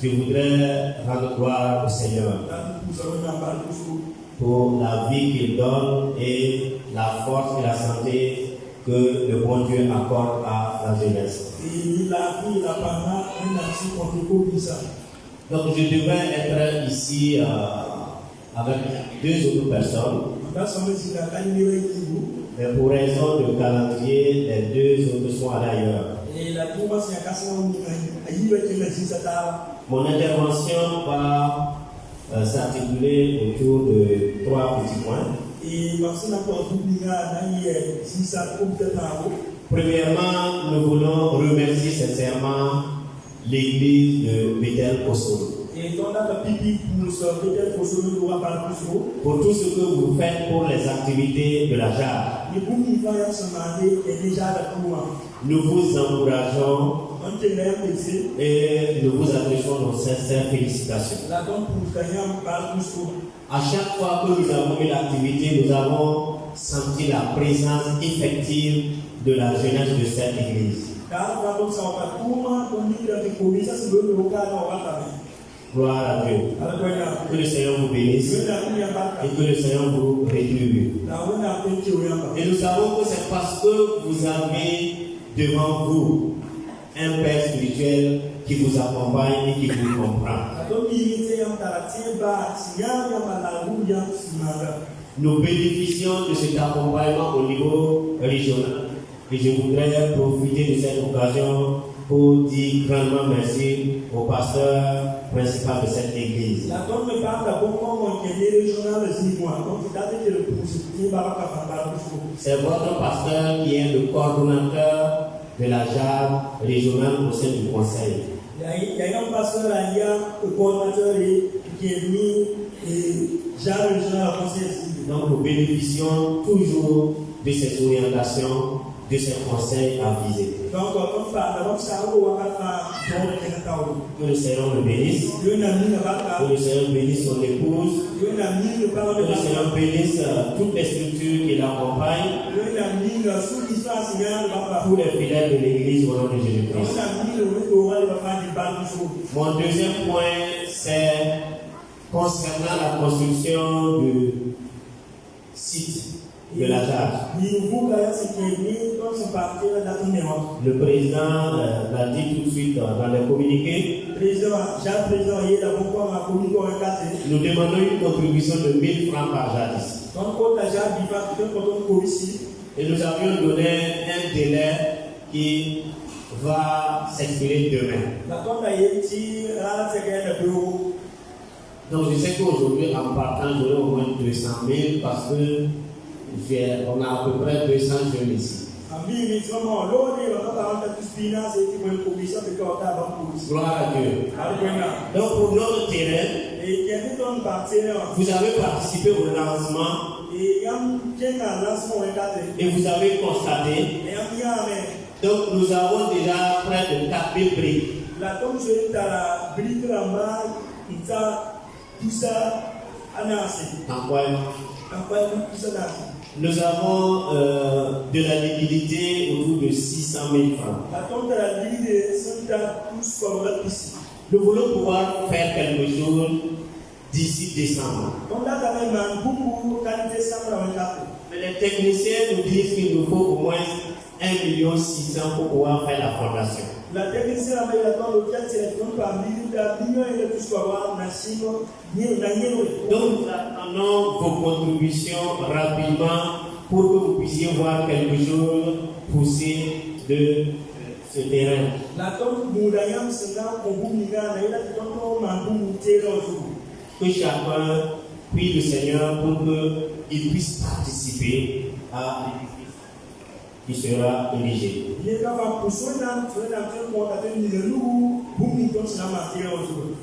Je voudrais rendre gloire au Seigneur pour la vie qu'il donne et la force et la santé que le bon Dieu accorde à la jeunesse. Donc je devrais être ici avec deux autres personnes. Mais pour raison de calendrier, les deux autres sont allés ailleurs. Mon intervention va s'articuler autour de trois petits points. Premièrement, nous voulons remercier sincèrement l'église de Bethel Kosovo pour tout ce que vous faites pour les activités de la JAR. Nous vous encourageons et nous vous adressons nos sincères félicitations. À chaque fois que nous avons eu l'activité, nous avons senti la présence effective de la jeunesse de cette église. Gloire à Dieu. Que le Seigneur vous bénisse et que le Seigneur vous rétribue. Et nous savons que c'est parce que vous avez devant vous un Père spirituel qui vous accompagne et qui vous comprend. Nous bénéficions de cet accompagnement au niveau régional. Et je voudrais profiter de cette occasion pour dire grandement merci au pasteur principal de cette église. C'est votre pasteur qui est le coordonnateur de la JAR régionale au sein du conseil. Il y a un pasteur le coordonnateur qui est mis JAR régional au conseil. Donc nous bénéficions toujours de ces orientations, de ces conseils avisés. Que le Seigneur le bénisse. Que le Seigneur bénisse son épouse. Que le Seigneur bénisse toutes les structures qui l'accompagnent. Tous les fidèles de l'église au nom de Jésus-Christ. Mon deuxième point, c'est concernant la construction du site de la JAR. Le président l'a dit tout de suite dans les communiqués. Nous demandons une contribution de 1000 francs par jadis. Et nous avions donné un délai qui va s'expirer demain. Donc je sais qu'aujourd'hui, en partant, j'aurai au moins 200 000 parce que on a à peu près 200 jeunes ici. Gloire à Dieu. Donc pour notre terrain, vous avez participé au lancement et vous avez constaté. Donc nous avons déjà près de 4000 briques. Nous avons de la liquidité autour de 600 000 francs. Nous voulons pouvoir faire quelque chose d'ici décembre. Mais les techniciens nous disent qu'il nous faut au moins 1,6 million pour pouvoir faire la fondation. La technicienne a donc nous attendons vos contributions rapidement pour que vous puissiez voir quelque chose pousser de ce terrain. Que chacun prie le Seigneur pour qu'il puisse participer à l'édifice qui sera érigé.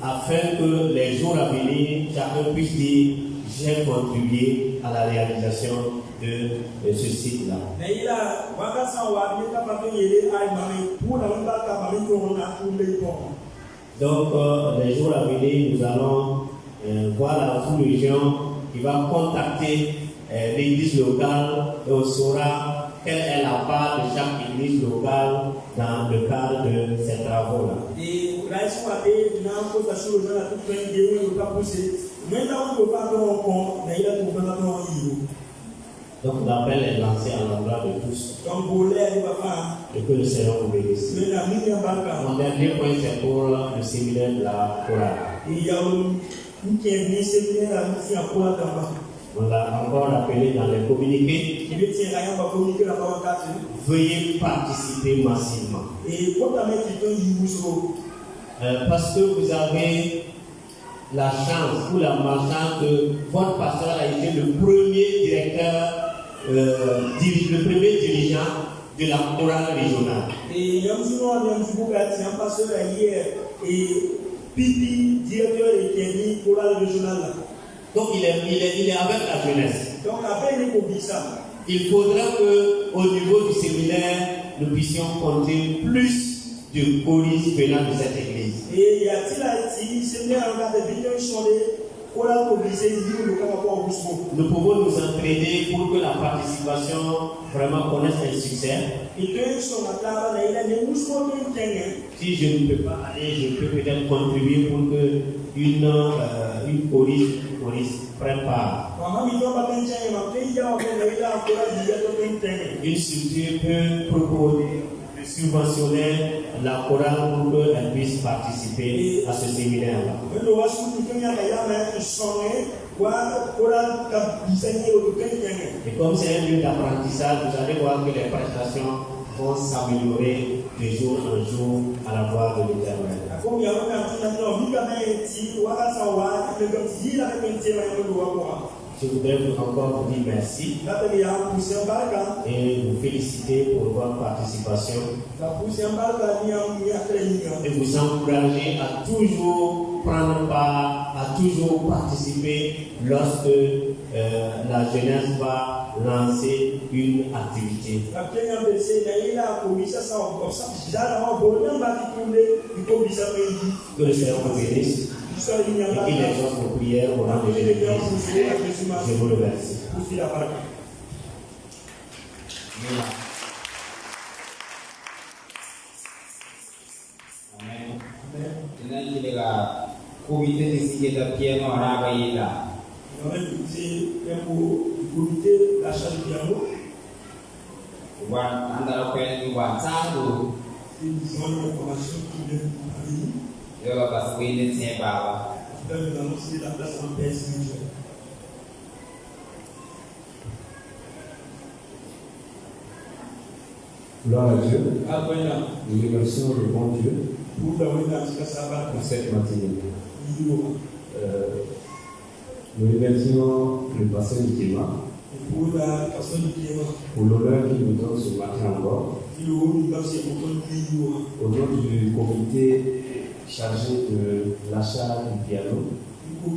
Afin que les jours à venir, chacun puisse dire j'ai contribué à la réalisation de ce site-là. Donc, les jours à venir, nous allons voir la sous-région qui va contacter l'église locale et on saura quelle est la part de chaque église locale dans le cadre de ces travaux-là. Et là, ils sont allés dans la position de la toute fin de l'année, pas pousser. Maintenant, on ne peut pas faire un compte, mais il a trouvé un peu. Donc l'appel est lancé à l'endroit de tous. Et que le Seigneur vous bénisse. Mon dernier point, c'est pour le séminaire de la chorale. On l'a encore appelé dans les communiqués. Veuillez participer massivement. Parce que vous avez la chance ou la malchance que votre pasteur a été le premier directeur, le premier dirigeant de la chorale régionale. Et directeur et chorale régionale. Donc il est avec la jeunesse. Donc il faudra qu'au niveau du séminaire, nous puissions compter plus de choristes venant de cette église. Et nous pouvons nous entraîner pour que la participation vraiment connaisse un succès. Si je ne peux pas aller, je peux peut-être contribuer pour que une choriste prenne part. Une structure peut proposer de subventionner la chorale pour qu'elle puisse participer à ce séminaire-là. Et comme c'est un lieu d'apprentissage, vous allez voir que les prestations vont s'améliorer de jour en jour à la gloire de l'Éternel. Je voudrais encore vous dire merci et vous féliciter pour votre participation et vous encourager à toujours prendre part, à toujours participer lorsque la jeunesse va lancer une activité. Que le Seigneur vous bénisse et qu'il exauce vos prières au nom de Jésus-Christ. Je vous remercie. Amen. Dengan kita komite di sini kita piano araga ila. Wan antara pen di wan sanggu. Yo pas ini sih baba. Gloire à Dieu. Nous remercions le bon Dieu pour cette matinée. Nous remercions le pasteur Nikema pour l'honneur qu'il nous donne ce matin encore. Au nom du comité chargé de l'achat du piano, je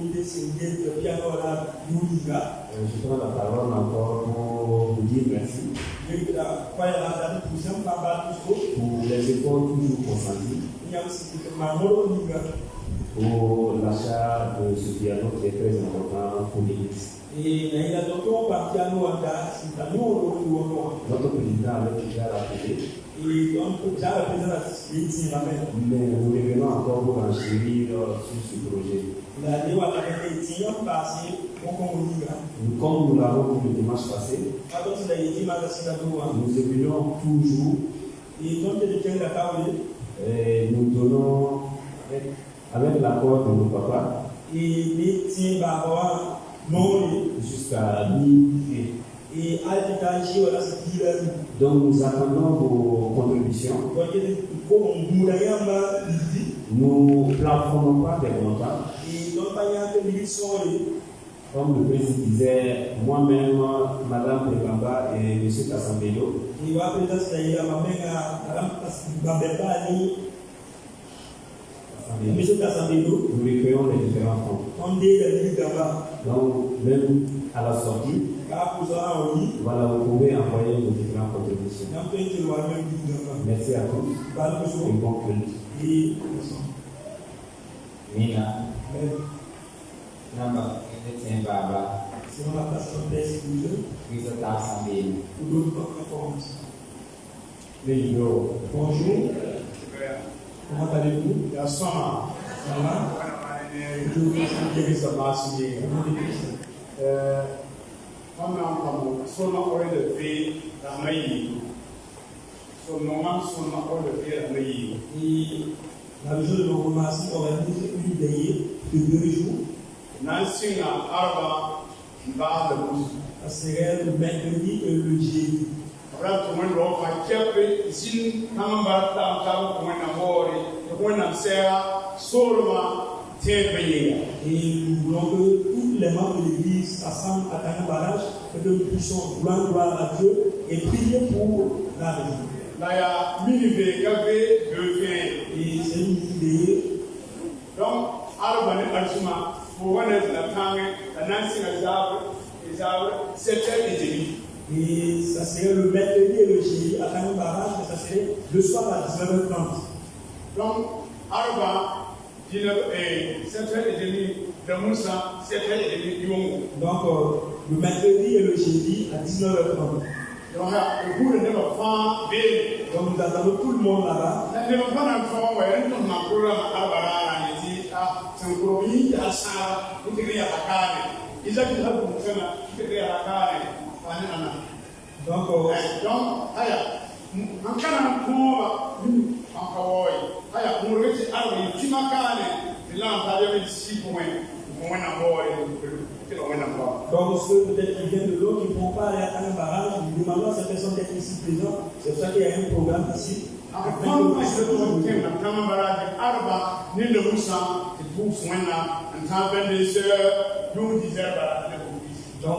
prends la parole encore pour vous dire merci pour les efforts toujours consentis pour l'achat de ce piano qui est très important pour l'Église. Notre président avait déjà rappelé, mais nous revenons encore pour enchérir sur ce projet. Comme nous l'avons dit le dimanche passé, nous évoluons toujours et nous donnons avec l'accord de nos papas jusqu'à mi-juillet. Donc nous attendons vos contributions. Nous ne plafonnons pas des montants. Comme le président disait, moi-même, Madame Pebamba et M. Kassambelo, nous recueillons les différents fonds. Donc, même à la sortie, voilà, vous pouvez envoyer vos différentes contributions. Merci à tous et bon culte. Mina, nama ini sih baba. Selon la place Test 12. Visa ta sambil. Ou d'autres informations. Bonjour. Bonjour. Comment allez-vous? Il y a ça. Ça va? Je vous dis ça passe bien. Comme on son ordre de vie dans maïs. Son nom, son ordre de vie dans maïs. Et la journée de l'organisation organise une veillée de 2 jours. Nancy a Arba, Bad. Ça serait le mercredi et le jeudi. Après, tout le monde va faire ici, Namamba, Tam, pour un amour, pour un answer, Soloma, Tébé. Et nous voulons que tous les membres de l'église s'assemblent à Tana Barrage et que nous puissions rendre gloire à Dieu et prier pour la région. Là, il y a mini-V, café, 2 vins. Et c'est une idée. Donc, Arba et Alsuma, pour one of the time, la Nancy les arbres, 7h30. Et ça serait le mercredi et le jeudi à Tana Barrage, mais ça serait le soir à 19h30. Donc, Arba, 7h30 de Moussa, 7h30 du Yongo. Donc, le mercredi et le jeudi à 19h30. Donc, le bout de notre femme, donc nous attendons tout le monde là-bas. Nous n'avons pas d'enfant, nous avons un programme à Barara, c'est un programme qui a ça, nous créons à la carne. Ils ont dit que nous créons à la carne. Donc, en Canada, en Hawaï, on reçoit un petit macane, et là, on a des 6 points, on a donc, ceux peut-être qui viennent de l'eau, qui ne pourront pas aller à un barrage, nous demandons à ces personnes d'être ici présentes. C'est pour ça qu'il y a un programme ici. Donc,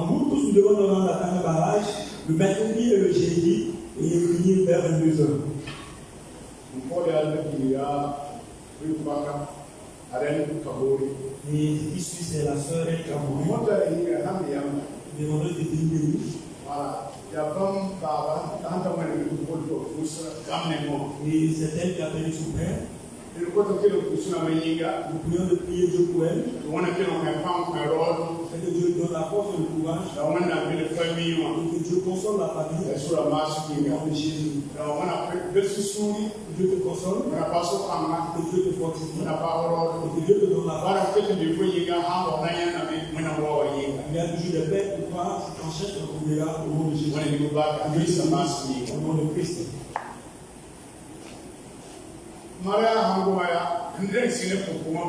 nous tous, nous devons nous rendre à un barrage le mercredi et le jeudi et finir vers 22h. Et ici, c'est la sœur El Kabouri. Demandeuse de Dindéli. Voilà. Et c'est elle qui a appelé son père. Nous prions de prier Dieu pour elle. Et que Dieu donne la force et le courage. Et que Dieu console la famille. Au nom de Jésus. Dieu te console. Que Dieu te fortifie. Et que Dieu te donne la force. Il y a toujours des paix pour toi. Si tu en cherches, tu trouveras au nom de Jésus. Au nom de Christ. Maria Hangomaya, André Sine Pukuma,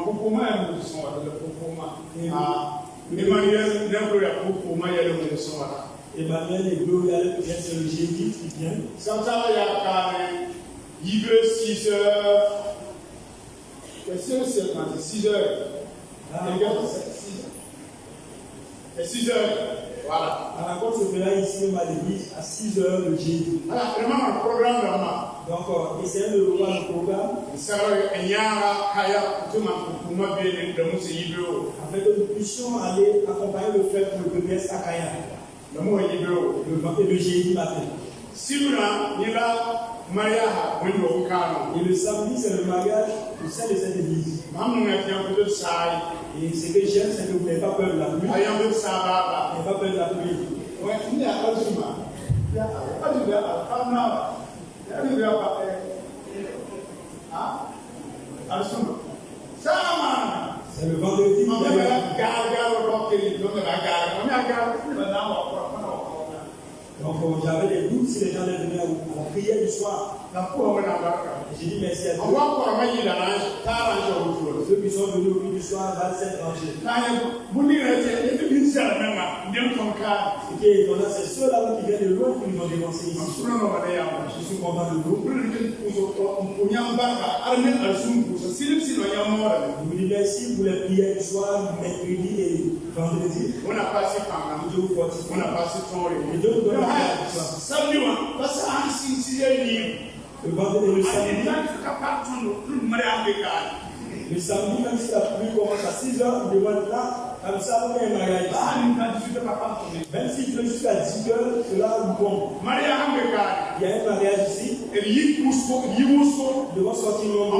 and so on. Emmanuel, never a Pukuma, and so on. Emmanuel et Gloria, c'est le jeudi qui vient. Santaya Kane, Yves 6 heures. C'est 6 heures. C'est 6 heures. Voilà. La rencontre se fera ici à l'église à 6 heures le jeudi. Voilà, vraiment un programme vraiment. Donc, essayez de voir le programme. Afin que nous puissions aller accompagner le frère pour le BBS à Kaya. Le jeudi matin. Et le samedi, c'est le mariage au sein de cette église. Et ce que j'aime, c'est que vous n'avez pas peur de la pluie. Vous n'avez pas peur de la pluie. C'est le vendredi. Donc j'avais des doutes si les gens allaient venir à la prière du soir. J'ai dit merci à Dieu. Ceux qui sont venus au culte du soir vont s'être rangés. Ce qui est étonnant, c'est ceux-là qui viennent de loin qui nous ont dénoncé ici. Je suis content de vous. Je vous dis merci pour les prières du soir, mercredi et vendredi. On a passé par là. Dieu vous fortifie. On a passé ton rêve. Et Dieu vous donne la force. Samedi, parce que le vendredi et le samedi. Le samedi, même si la pluie commence à 6 heures, on devrait être là, comme ça, on a un mariage. Même si tu es jusqu'à 10 heures, cela nous tombe. Il y a un mariage ici. Devant sortir le monde.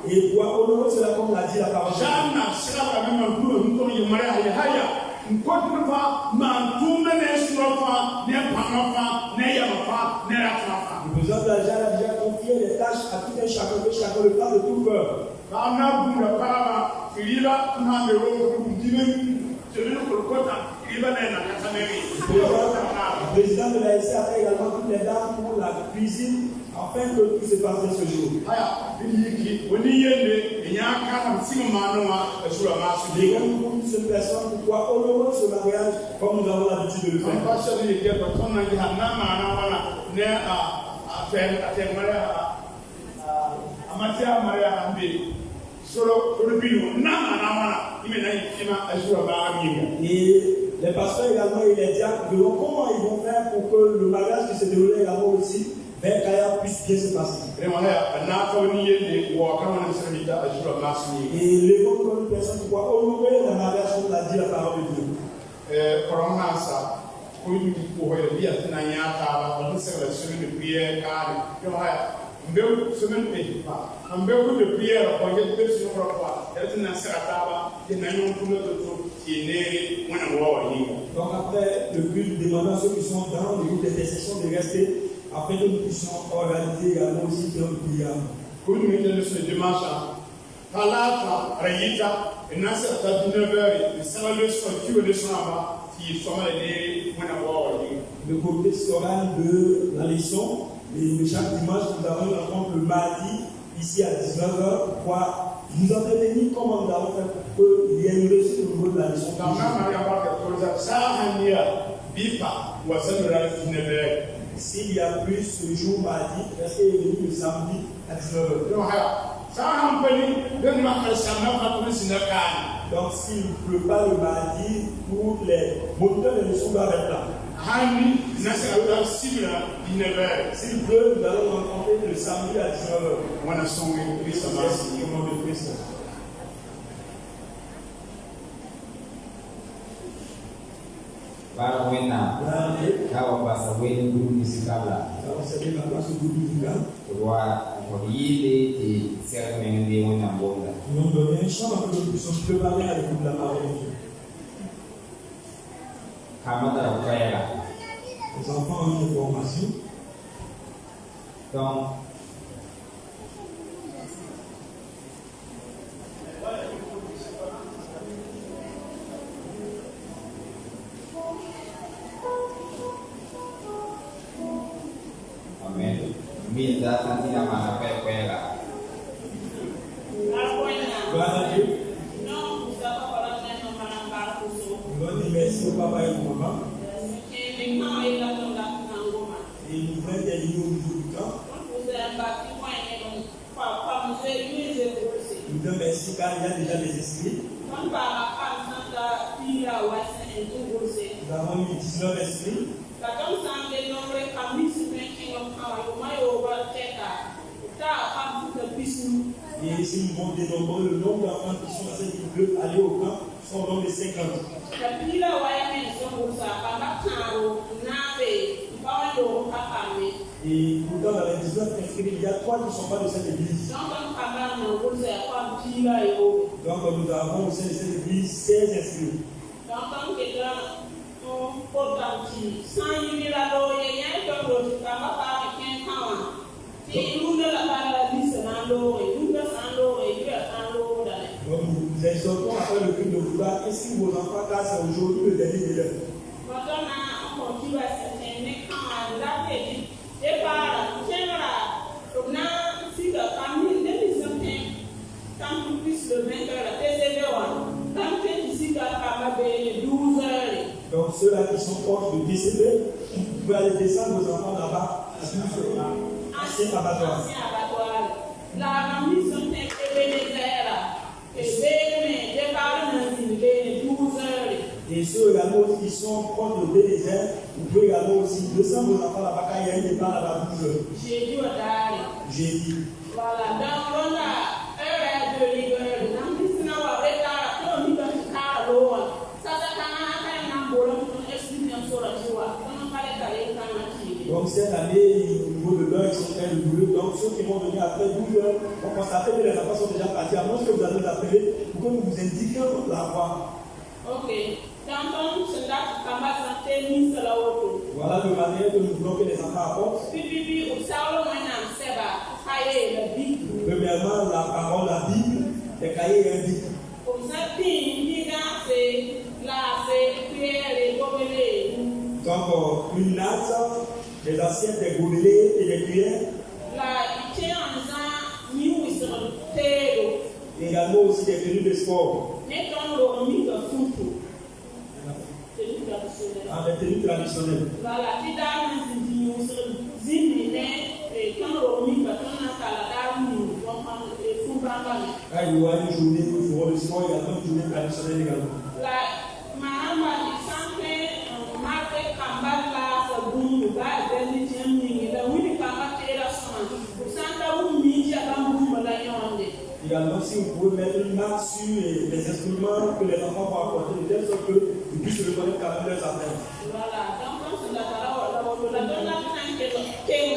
Et pour honorer cela, comme l'a dit la parole. Le besoin de l'argent a déjà confié les tâches à tout un chacun, que chacun le fasse de tout cœur. Le président de la SC a fait également toutes les dames pour la cuisine afin que tout se passe bien ce jour. Les gars, nous pour une seule personne, pourquoi honorer ce mariage comme nous avons l'habitude de le faire. Et les pasteurs également et les diacres verront comment ils vont faire pour que le mariage qui se déroule également aussi vers Kaya puisse bien se passer. Et les autres comme une personne qui doit honorer le mariage comme l'a dit la parole de Dieu. Donc après le culte, demandant à ceux qui sont dans le groupe d'intercession de rester afin que nous puissions organiser également aussi une prière. Le côté sera de la leçon. Et chaque dimanche, nous avons une rencontre le mardi, ici à 19h, pour nous entretenir comment nous allons faire pour qu'il y ait une réussite au niveau de la leçon. S'il y a plus ce jour mardi, est-ce qu'il est venu le samedi à 19h? Donc s'il ne pleut pas le mardi, tous les moteurs de leçon doivent être là. S'il pleut, nous allons rencontrer le samedi à 19h. Nous donnons un chant afin que nous puissions préparer à l'écoute de la parole de Dieu. Les enfants ont une formation. Donc, amen. Minta nanti nama apa lah. Gloire à Dieu. Nous disons merci au papa et au maman. Et nous venons d'arriver au niveau du camp. Nous disons merci car il y a déjà des esprits. Nous avons eu 19 esprits. Et si nous vont dénombrer le nombre d'enfants qui sont dans cette ville bleue, aller au camp, sont au nombre de 50. Et pourtant, dans les 19 inscrits, il y a 3 qui ne sont pas de cette église. Donc, nous avons au sein de cette église 16 inscrits. Donc, nous exhortons après le culte de vouloir inscrire vos enfants car c'est aujourd'hui le dernier délai. Donc ceux-là qui sont proches de décéder, vous pouvez aller descendre vos enfants là-bas à 12h. Ancien abattoir. Et ceux également qui sont proches de désert, vous pouvez également aussi descendre vos enfants là-bas quand il y a un départ là-bas à 12h. Jeudi. Voilà, donc on a donc cette année, au niveau de l'heure, ils sont très rigoureux. Donc ceux qui vont venir après 12h, on constate que les enfants sont déjà partis. À moins que vous allez nous appeler pour que nous vous indiquions la voie. Ok. Dans ce cas, comment ça fait mis sur la haute? Voilà le matériel que nous voulons que les enfants apportent. Pipi, au salon, on a seba, cahier, la Bible. Premièrement, la parole, la Bible, les cahiers et un livre. Comme ça, c'est là, c'est pierre et gobelet. Donc, une natte, des assiettes, des gobelets et des cuillères. Là, il tient en disant, nous, ils sont terreau. Également aussi des tenues de sport. Mettons le remis de foutu. Tenue traditionnelle. Ah, des tenues traditionnelles. Voilà, qui dans une zine, et quand le remis va tourner à la dame, et fou bambam. Ah, il y aura une journée où il faut le sport, il y a une journée traditionnelle également. La Mahama, il semblait marqué Kambal là, ce boum, le bas, et le deuxième, la oui, Kambal, et la son. Pour ça, là où midi, à Bambou, la yonde. Également, si vous pouvez mettre une marque sur les instruments que les enfants vont apporter, de telle sorte qu'ils puissent reconnaître quand même leurs affaires. Voilà, donc comme c'est la parole, la donne la fin que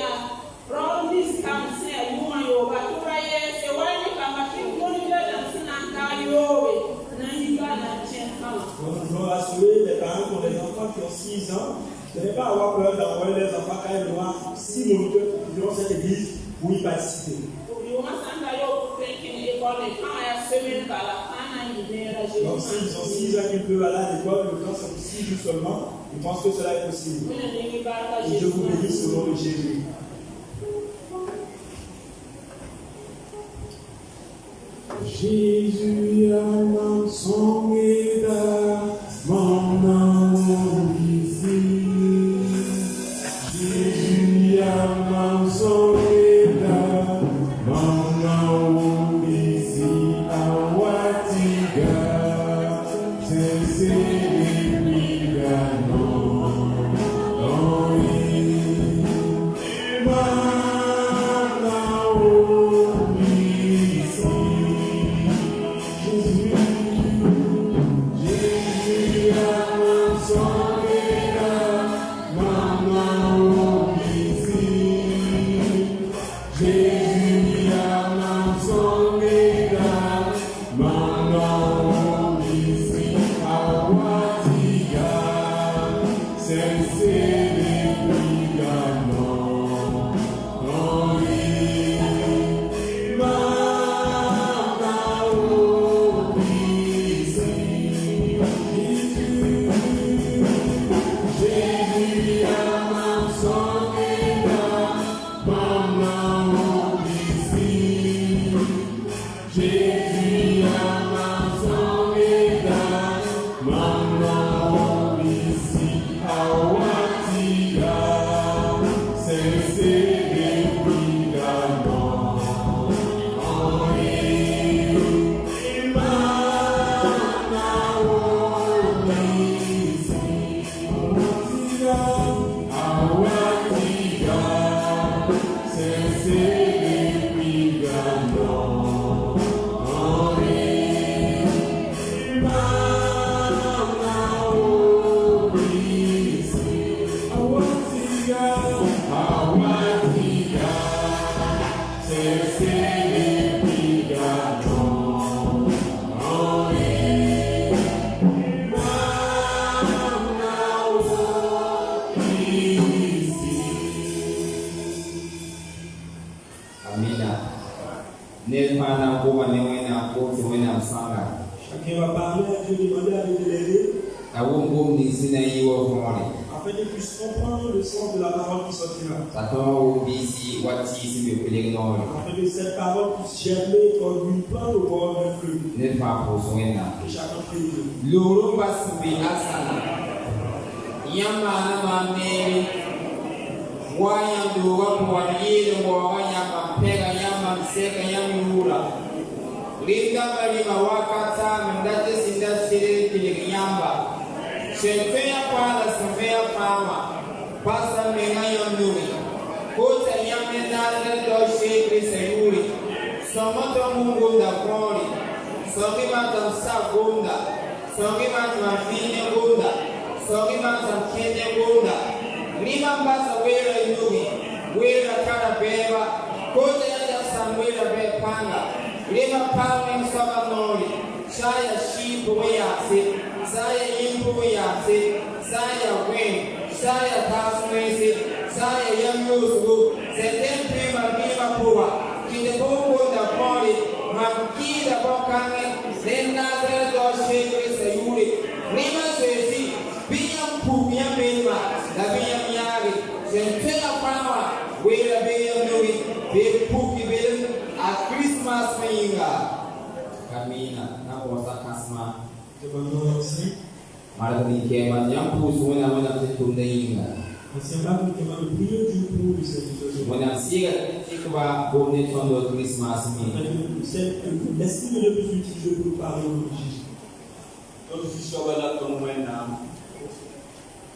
la Rondis comme c'est à Yuma Yoba, tout rayer, c'est Wani Kamaki, Moni dans Sinanka Yobe, Naniba, Natien. Donc, nous voulons rassurer les parents pour les enfants qui ont 6 ans. Ce n'est pas avoir peur d'envoyer les enfants quand ils vont 6 moniteurs qui diront cette église pour y participer. Donc, s'ils ont 6 ans qu'ils peuvent aller à l'école, le temps c'est pour 6 jours seulement, ils pensent que cela est possible. Et je vous bénis au nom de Jésus. Jésus a mon son et mon amour ici. Jésus a mon son et mon amour ici à Watiga. C'est Chacun va parler à Dieu, demander à Dieu de l'aider. Afin qu'ils puissent comprendre le sens de la parole qui sortira. Afin que cette parole puisse germer comme une plante au bord d'un fleuve. Et chacun prie Dieu. Linda Malima Wakata, Mendate Sinda Siri Piligamba. Shemfea Pala Sofia Pama, Pasta Mengayon Nui, Kota Yamena Doshe Sayuri, Somoto Mungunda Kori, Sogimatam Sagunda, Sogimatam Fine Gunda, Sogimatam Kenya Gunda, Lima Basa Wera Nui, Wera Karabeva, Kota Yasam Wera Bepanga. Lima Pawing Sabanori, Shaya Sheep Wayasi, saya impu yase, saya win, saya tasmese, saya yang yusu, setem prima prima pua, kita poko da poli, maki da pokange, senda sera doshe krisa yuri, prima sesi, binyam pu binyam prima, da binyam yari, sentela pama, wela binyam nui, be pu kibelen, a Christmas menga. Kamina, na posa kasma. Mara ni kema yang pusu na wana tetum deinga. Wana siga tikwa bonne tondo Christmas mi. L'estime le plus utilisé pour parler aujourd'hui. Donc si je suis là comme moi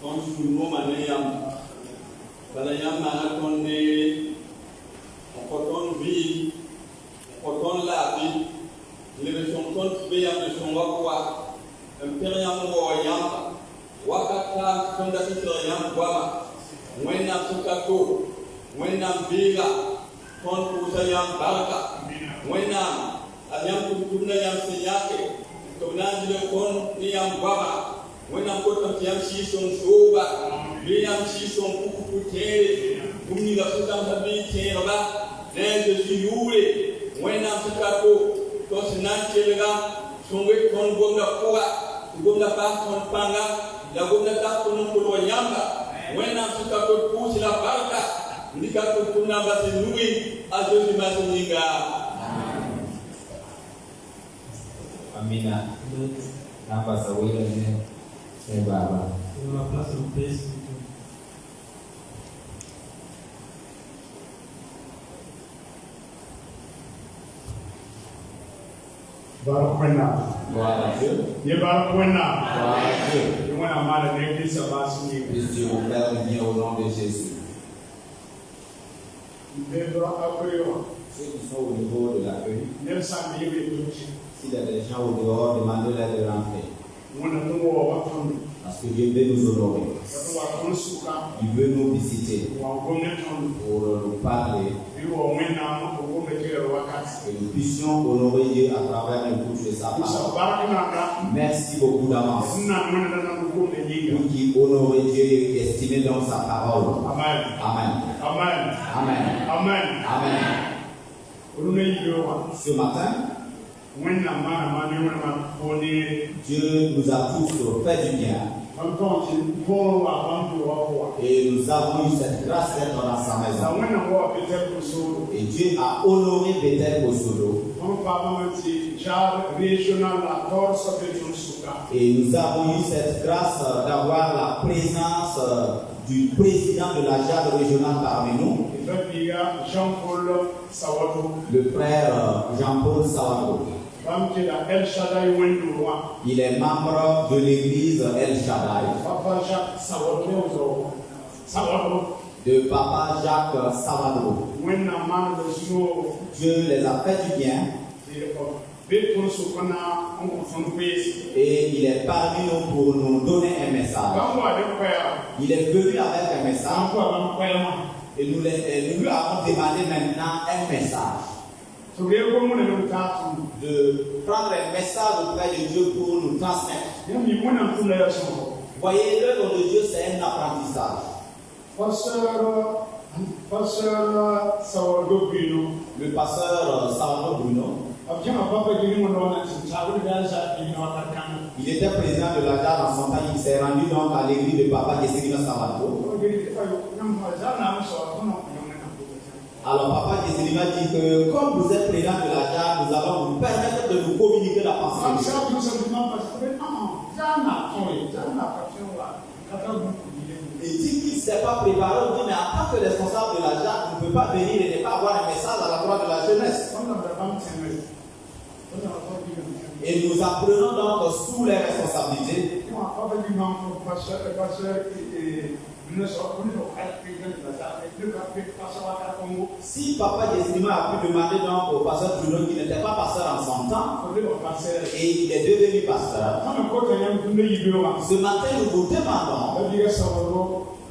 quand je suis mot manayam, balayam marathonné, on coton vie, on coton la vie. Les versions compte bien de son wakwa, impérium royam, wakata, fondateur wama, wena tukato, wena biga, compte usayam barka, wena, ayam kutuna yam siyake, tonandi le kon niyam wama, wena kotam yam shishon soba, biyam shishon kukutere, bumi la sutanta bi terba, neje yule, wena tukato. Tos nanchelega, sungwe kon gomna kuwa, gomna pa kon panga, la gomna ta kon kulo yamba, wena suka ko pusi la barka, ndika ko kuna basi nui, azozi masininga. Amina. Napa sawila ne baba. On va place en paix. Barakwena. Glória a Deus. Ye barakwena. Glória a Deus. Ye wana mala ne bisa basuni. Puisse Dieu vous faire bien au nom de Jésus. Bebra akoyo. Ceux qui sont au niveau de l'accueil, Nelsa mi yebe tuchi. s'il y a des gens au dehors, demandez-leur de rentrer. Wana nuwo wakono. Parce que Dieu veut nous honorer. Wakono suka. Il veut nous visiter Wa gomne tono. pour nous parler. Iwo wena mo ko mekere wakati. Que nous puissions honorer Dieu à travers l'écoute de sa Isa parole. barakina. Merci beaucoup d'avance. Sina mwana na ko menyinga. Vous qui honorez Dieu et estimez donc sa parole. Amen. Amen. Amen. Amen. Amen. Amen. Urune yiwa. Ce matin, Wena mana mani wana boni. Dieu nous a tous fait du bien. Antonti ko wa bandu wa. Et nous avons eu cette grâce d'être dans sa Na maison. wena wa bete ko so. Et Dieu a honoré Bethel Kosolo. On parle de jar régional la force de Jonsuka. Et nous avons eu cette grâce d'avoir la présence du président de la JAD régionale parmi nous, Jean-Paul Sawadou. le frère Jean-Paul Sawado. El Shaddai Wendoua. Il est membre de l'église El Shaddai, Papa Jacques Sawadou. Sawadou. de Papa Jacques Savado. Wennaman de Snow. Dieu les a fait du bien et il est parmi nous pour nous donner un message. Il est venu avec un message et nous lui avons demandé maintenant un message. De prendre un message auprès de Dieu pour nous transmettre. Voyez, l'œuvre de Dieu, c'est un apprentissage. Pasteur Sawadou Bruno. Le pasteur Savado Bruno, il était président de la JAD en son temps. Il s'est rendu donc à l'église de Papa Gesserina Savado. Alors Papa Gesserina dit que comme vous êtes président de la JAD, nous allons vous permettre de nous communiquer la pensée de Dieu. Il dit qu'il ne s'est pas préparé. Il dit, mais en tant que responsable de la JAD, on ne peut pas venir et ne pas avoir un message à l'endroit de la jeunesse. Et nous apprenons donc sous les responsabilités. Si Papa Gesserina a pu demander donc au pasteur Bruno qui n'était pas pasteur en son temps, et il est devenu pasteur, ce matin nous vous demandons,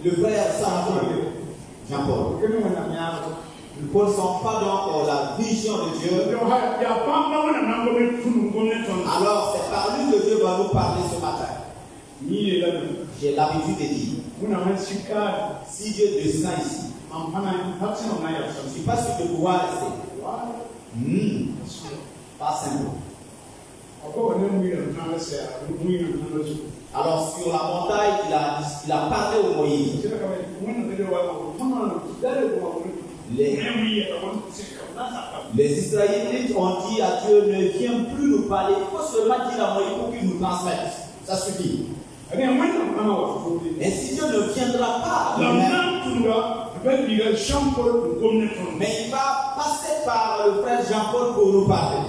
le frère Jean-Paul, Ils ne sont pas dans la vision de Dieu. Alors c'est par lui que Dieu va nous parler ce matin. J'ai l'habitude de dire, si Dieu descend ici, je ne suis pas sûr de pouvoir rester. Pas simple. Alors sur la montagne, il a parlé au Moïse. Les Israélites ont dit à Dieu, ne viens plus nous parler, il faut seulement dire à Moïse pour qu'il nous transmette. Ça suffit. Et si Dieu ne viendra pas, mais il va passer par le frère Jean-Paul pour nous parler.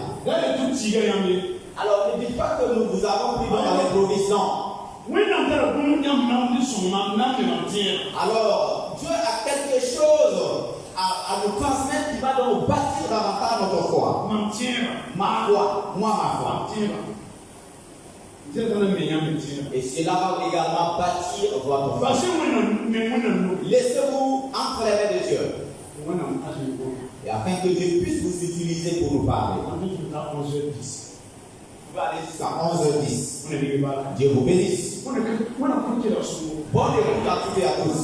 Alors ne dites pas que nous vous avons pris dans l'improvisation. Alors Dieu a quelque chose à nous transmettre qui va donc bâtir davantage notre foi. Ma foi, ma foi. Et cela va également bâtir votre foi. Laissez-vous entre les mains de Dieu. Et afin que Dieu puisse vous utiliser pour nous parler. Vous allez jusqu'à 11h10. Dieu vous bénisse. Bonne écoute à toutes et à tous.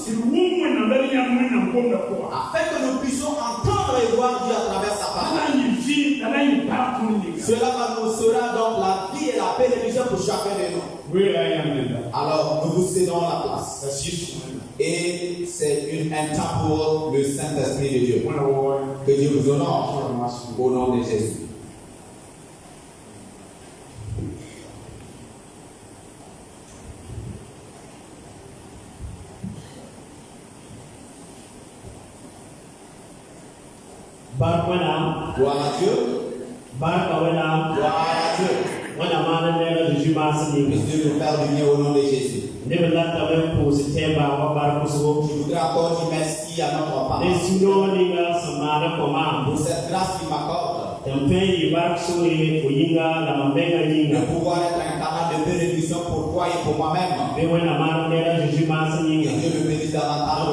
Afin que nous puissions entendre et voir Dieu à travers sa parole. Cela sera donc la vie et la bénédiction pour chacun de nous. Alors nous vous cédons la place. Et c'est un temps pour le Saint-Esprit de Dieu. Que Dieu vous honore au nom de Jésus. Gloire à Dieu. Gloire à Dieu. Puisse Dieu nous faire du bien au nom de Jésus. Je voudrais encore dire merci à notre Papa pour cette grâce qu'il m'accorde de pouvoir être un canal de bénédiction pour toi et pour moi-même. Que Dieu le bénisse davantage.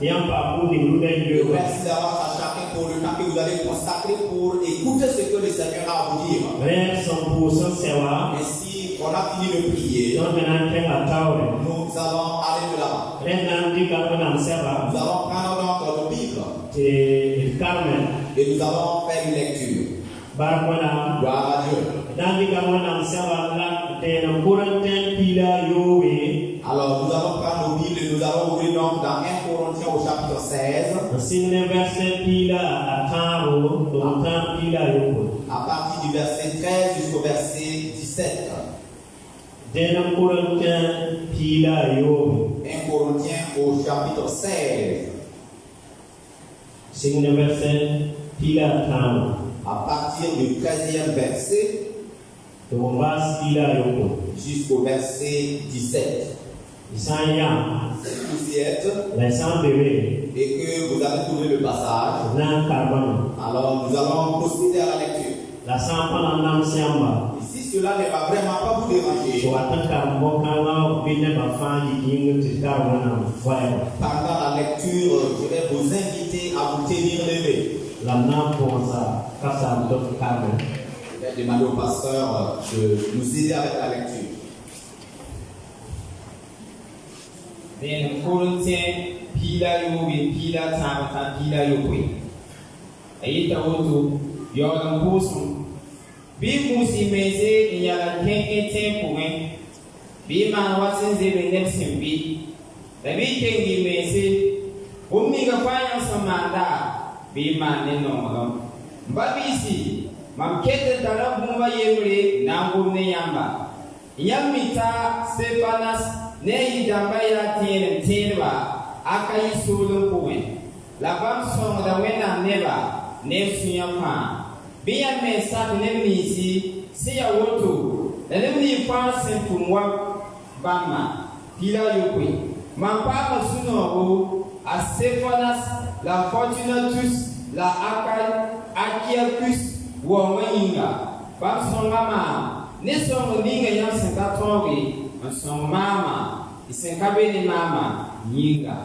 Merci d'avoir à chacun pour le temps que vous allez consacrer pour écouter ce que le Seigneur a à vous dire. Et si on a fini de prier, nous allons aller de l'avant. Nous allons prendre notre Bible et nous allons faire une lecture. Gloire à Dieu. Alors nous allons prendre nos Bibles et nous allons ouvrir donc dans 1 Corinthiens au chapitre 16. À partir du verset 13 jusqu'au verset 17. 1 Corinthiens au chapitre 16. À partir du 13e verset jusqu'au verset 17. Si vous y êtes et que vous avez trouvé le passage, alors nous allons procéder à la lecture. Et si cela ne va vraiment pas vous déranger, pendant la lecture, je vais vous inviter à vous tenir levé. Je vais demander au pasteur de nous aider avec la lecture. Den Corinthiens pila yobe pila tamata pila yobe. Ayita woto yoram posum. Bi musi meze yala kenke tempoen. Bi man watin zebe nepsim bi. Dabi kengi meze. Ummiga fanya samanda. Bi man nenomagam. Mbabisi mam kete tara bumba yemre nangumne yamba. Yamita Stefanas ne jamba ya tienba akayi solo poen la bam song da wena neba ne sunyama biya me sa ne misi si ya woto ne ni fa sempumwa bama pila yokwe ma pa suno a Stephanas la Fortunatus la Achaicus wo mayinga bam song ma ne song ninga ya senta tongi son mama isenkabe ni mama nyinga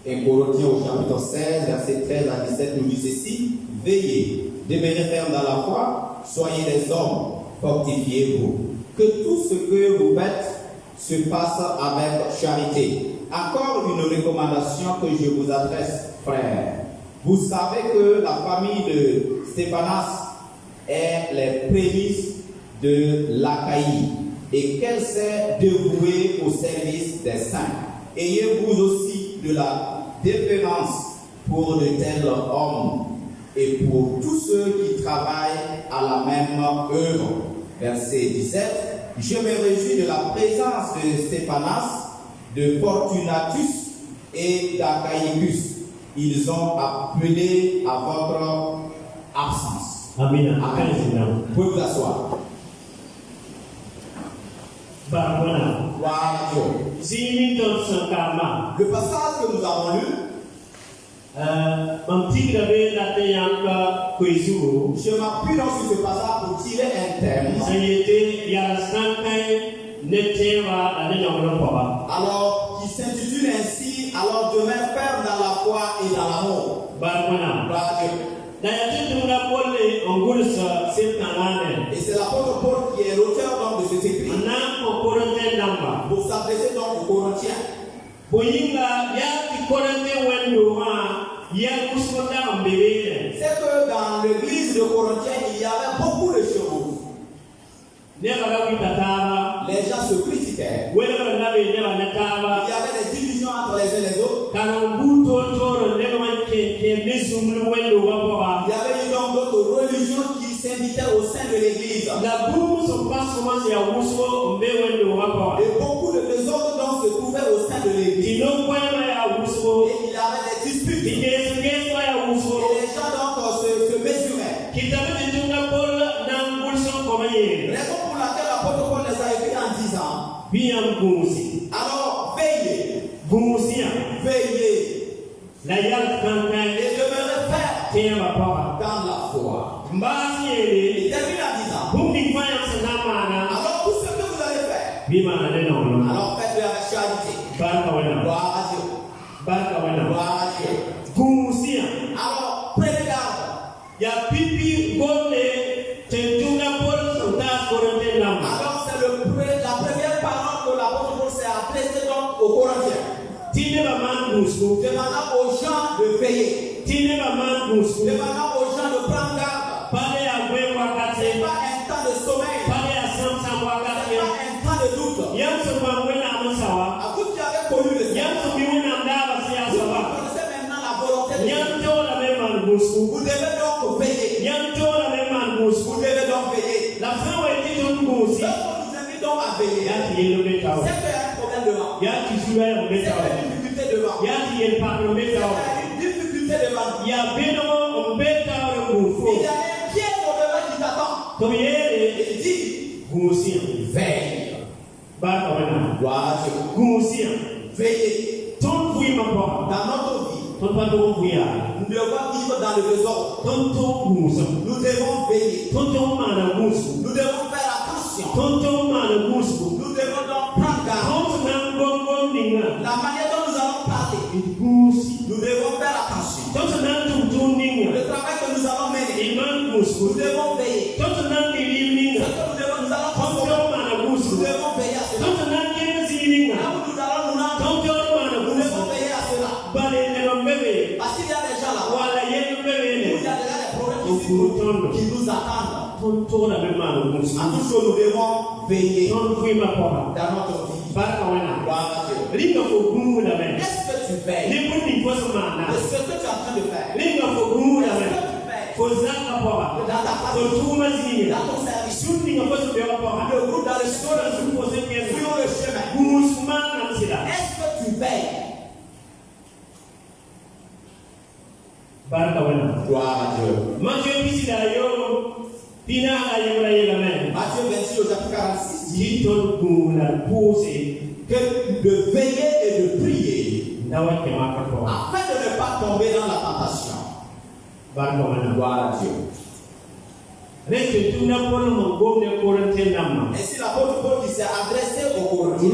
1 Corinthiens au chapitre 16, versets 13 à 17 nous dit ceci: veillez, demeurez fermes dans la foi, soyez des hommes, fortifiez-vous. Que tout ce que vous faites se fasse avec charité. Encore une recommandation que je vous adresse, frères. Vous savez que la famille de Stéphanas est les prémices de l'Achaïe et qu'elle s'est dévouée au service des saints. Ayez vous aussi de la déférence pour de tels hommes et pour tous ceux qui travaillent à la même œuvre. Verset 17. Je me réjouis de la présence de Stéphanas, de Fortunatus et d'Achaïcus. Ils ont appelé à votre absence. Amen. Amen. Vous pouvez vous asseoir. Voilà. Le passage que nous avons lu, je m'appuie donc sur ce passage pour tirer un thème. Alors, qui s'intitule ainsi: alors demeure ferme dans la foi et dans l'amour. Gloire à Dieu. Et c'est l'apôtre Paul qui est l'auteur donc de cet écrit pour s'adresser donc aux Corinthiens. C'est que dans l'église de Corinthiens, il y avait beaucoup de choses. Les gens se critiquaient. Il y avait des divisions entre les uns et les autres. Il y avait donc d'autres religions qui s'invitaient au sein de l'église. Et beaucoup de désordre donc se trouvaient au sein de l'église. Et il y avait des disputes. Et les gens donc se mesuraient. Raison pour laquelle l'apôtre Paul les a écrits en disant: alors veillez, veillez, et demeurez fermes dans la foi. Il termine en disant: alors tout ce que vous allez faire, alors faites-le avec charité. Gloire à Dieu. Gloire à Dieu. Alors prenez garde. Alors c'est la première parole que l'apôtre Paul s'est adressée donc aux Corinthiens, demandant aux gens de veiller, demandant aux gens de prendre garde. C'est pas un temps de sommeil, c'est pas un temps de doute. À vous qui avez connu le Seigneur, vous connaissez maintenant la volonté de Dieu. Vous devez donc veiller. Vous devez donc veiller. Lorsqu'on nous invite donc à veiller, c'est qu'il y a un problème devant. C'est qu'il y a une difficulté devant. C'est qu'il y a une difficulté devant. Il y a un pied au-devant qui t'attend. Il dit: veille. Gloire à Dieu. Veillez. Dans notre vie, nous devons vivre dans le désordre. Nous devons veiller. Nous devons faire attention. Nous devons donc prendre garde. La manière dont nous allons parler, nous devons faire attention. Le travail que nous allons mener, nous devons veiller. Ce que nous allons transformer, nous devons veiller à cela. Là où nous allons nous rendre, nous devons veiller à cela. Parce qu'il y a des gens là où il y a déjà des problèmes qui nous attendent. À tout chose, nous devons veiller dans notre vie. Gloire à Dieu. Est-ce que tu veilles? Est-ce que tu es en train de faire? Est-ce que tu fais? Dans ta famille, dans ton service, le groupe dans le sur le chemin. Est-ce que tu veilles? Gloire à Dieu. Matthieu 26 au chapitre 46 dit que de veiller et de prier afin de ne pas tomber dans la tentation. Gloire à Dieu. Ainsi l'apôtre Paul qui s'est adressé aux Corinthiens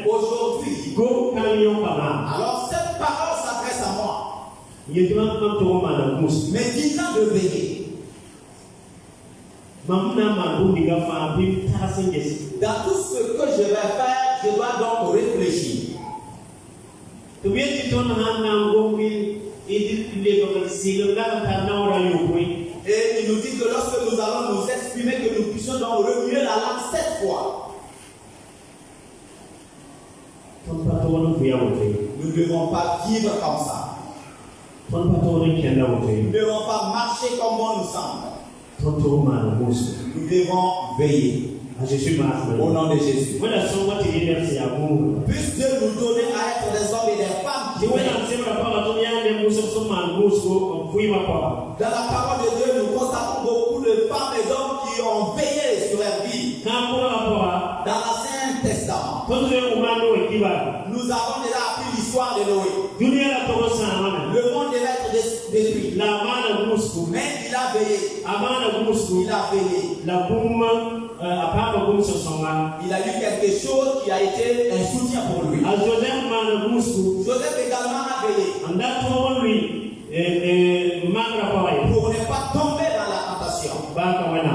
aujourd'hui. Alors cette parole Mais disant de veiller. Dans tout ce que je vais faire, je dois donc réfléchir. Et il nous dit que lorsque nous allons nous exprimer, que nous puissions donc remuer la langue 7 fois. Nous ne devons pas vivre comme ça. Nous ne devons pas marcher comme bon nous semble. Nous devons veiller. Au nom de Jésus. Puisse Dieu nous donner à être des hommes et des femmes qui veillent. Dans la parole de Dieu, nous constatons beaucoup de femmes et d'hommes qui ont veillé sur leur vie. Dans l'Ancien Testament, nous avons déjà appris l'histoire de Noé. Le monde devait être détruit. Mais il a veillé. Il a veillé. Il a eu quelque chose qui a été un soutien pour lui. Joseph également a veillé. Pour ne pas tomber dans la tentation.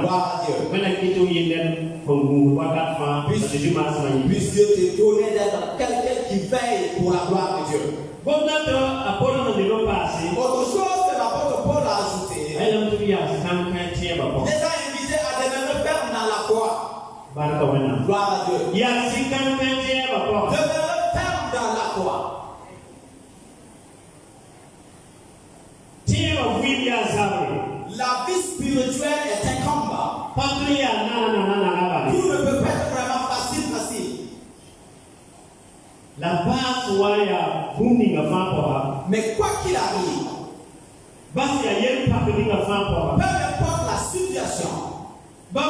Gloire à Dieu. Puisse Dieu te donner d'être quelqu'un qui veille pour la gloire de Dieu. Autre chose que l'apôtre Paul a ajouté. Il les a invités à demeurer fermes dans la foi. Gloire à Dieu. Demeurer fermes dans la foi. La vie spirituelle est un combat. Tout ne peut pas être vraiment facile. Mais quoi qu'il arrive, peu importe la situation, peu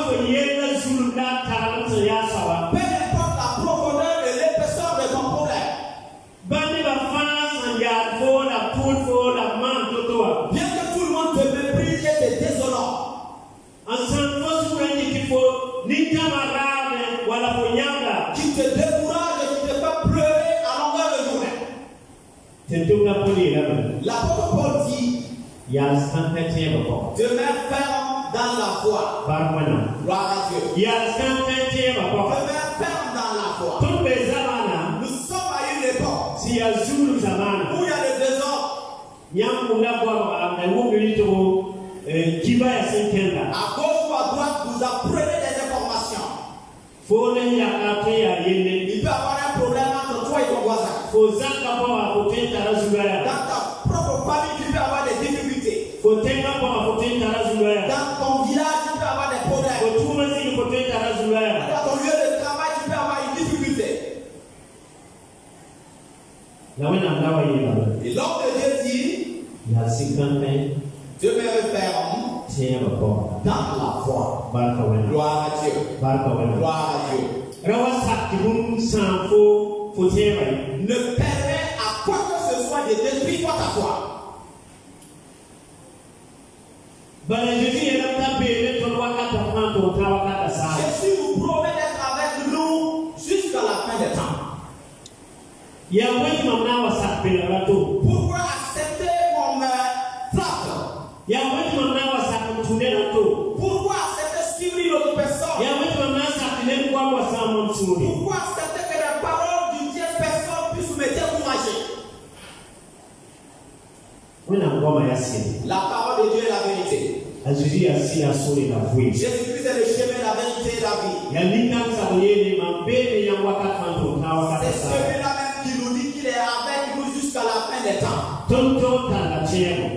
importe la profondeur et l'épaisseur de ton problème, bien que tout le monde te méprise et te désolante, qui te décourage et qui te fait pleurer à longueur de journée. L'apôtre Paul dit, demeure ferme dans la foi. Gloire à Dieu. Demeure ferme dans la foi. Nous sommes à une époque où il y a le désordre. À gauche ou à droite, vous apprenez des informations. Il peut y avoir un problème entre toi et ton voisin. Dans ta propre famille, tu peux avoir des difficultés. Dans ton village, tu peux avoir des problèmes. Dans ton lieu de travail, tu peux avoir une difficulté. Et l'homme de Dieu dit, demeure ferme dans la foi. Gloire à Dieu. Gloire à Dieu. Ne permets à quoi que ce soit de détruire ta foi. Jésus vous promet d'être avec nous jusqu'à la fin des temps. Pourquoi accepter qu'on me frappe? Pourquoi accepter suivre notre personne? Pourquoi accepter que les paroles d'une tierce personne puissent me décourager? La parole de Dieu est la vérité. Jésus-Christ est le chemin, la vérité et la vie. C'est celui-là même qui nous dit qu'il est avec nous jusqu'à la fin des temps.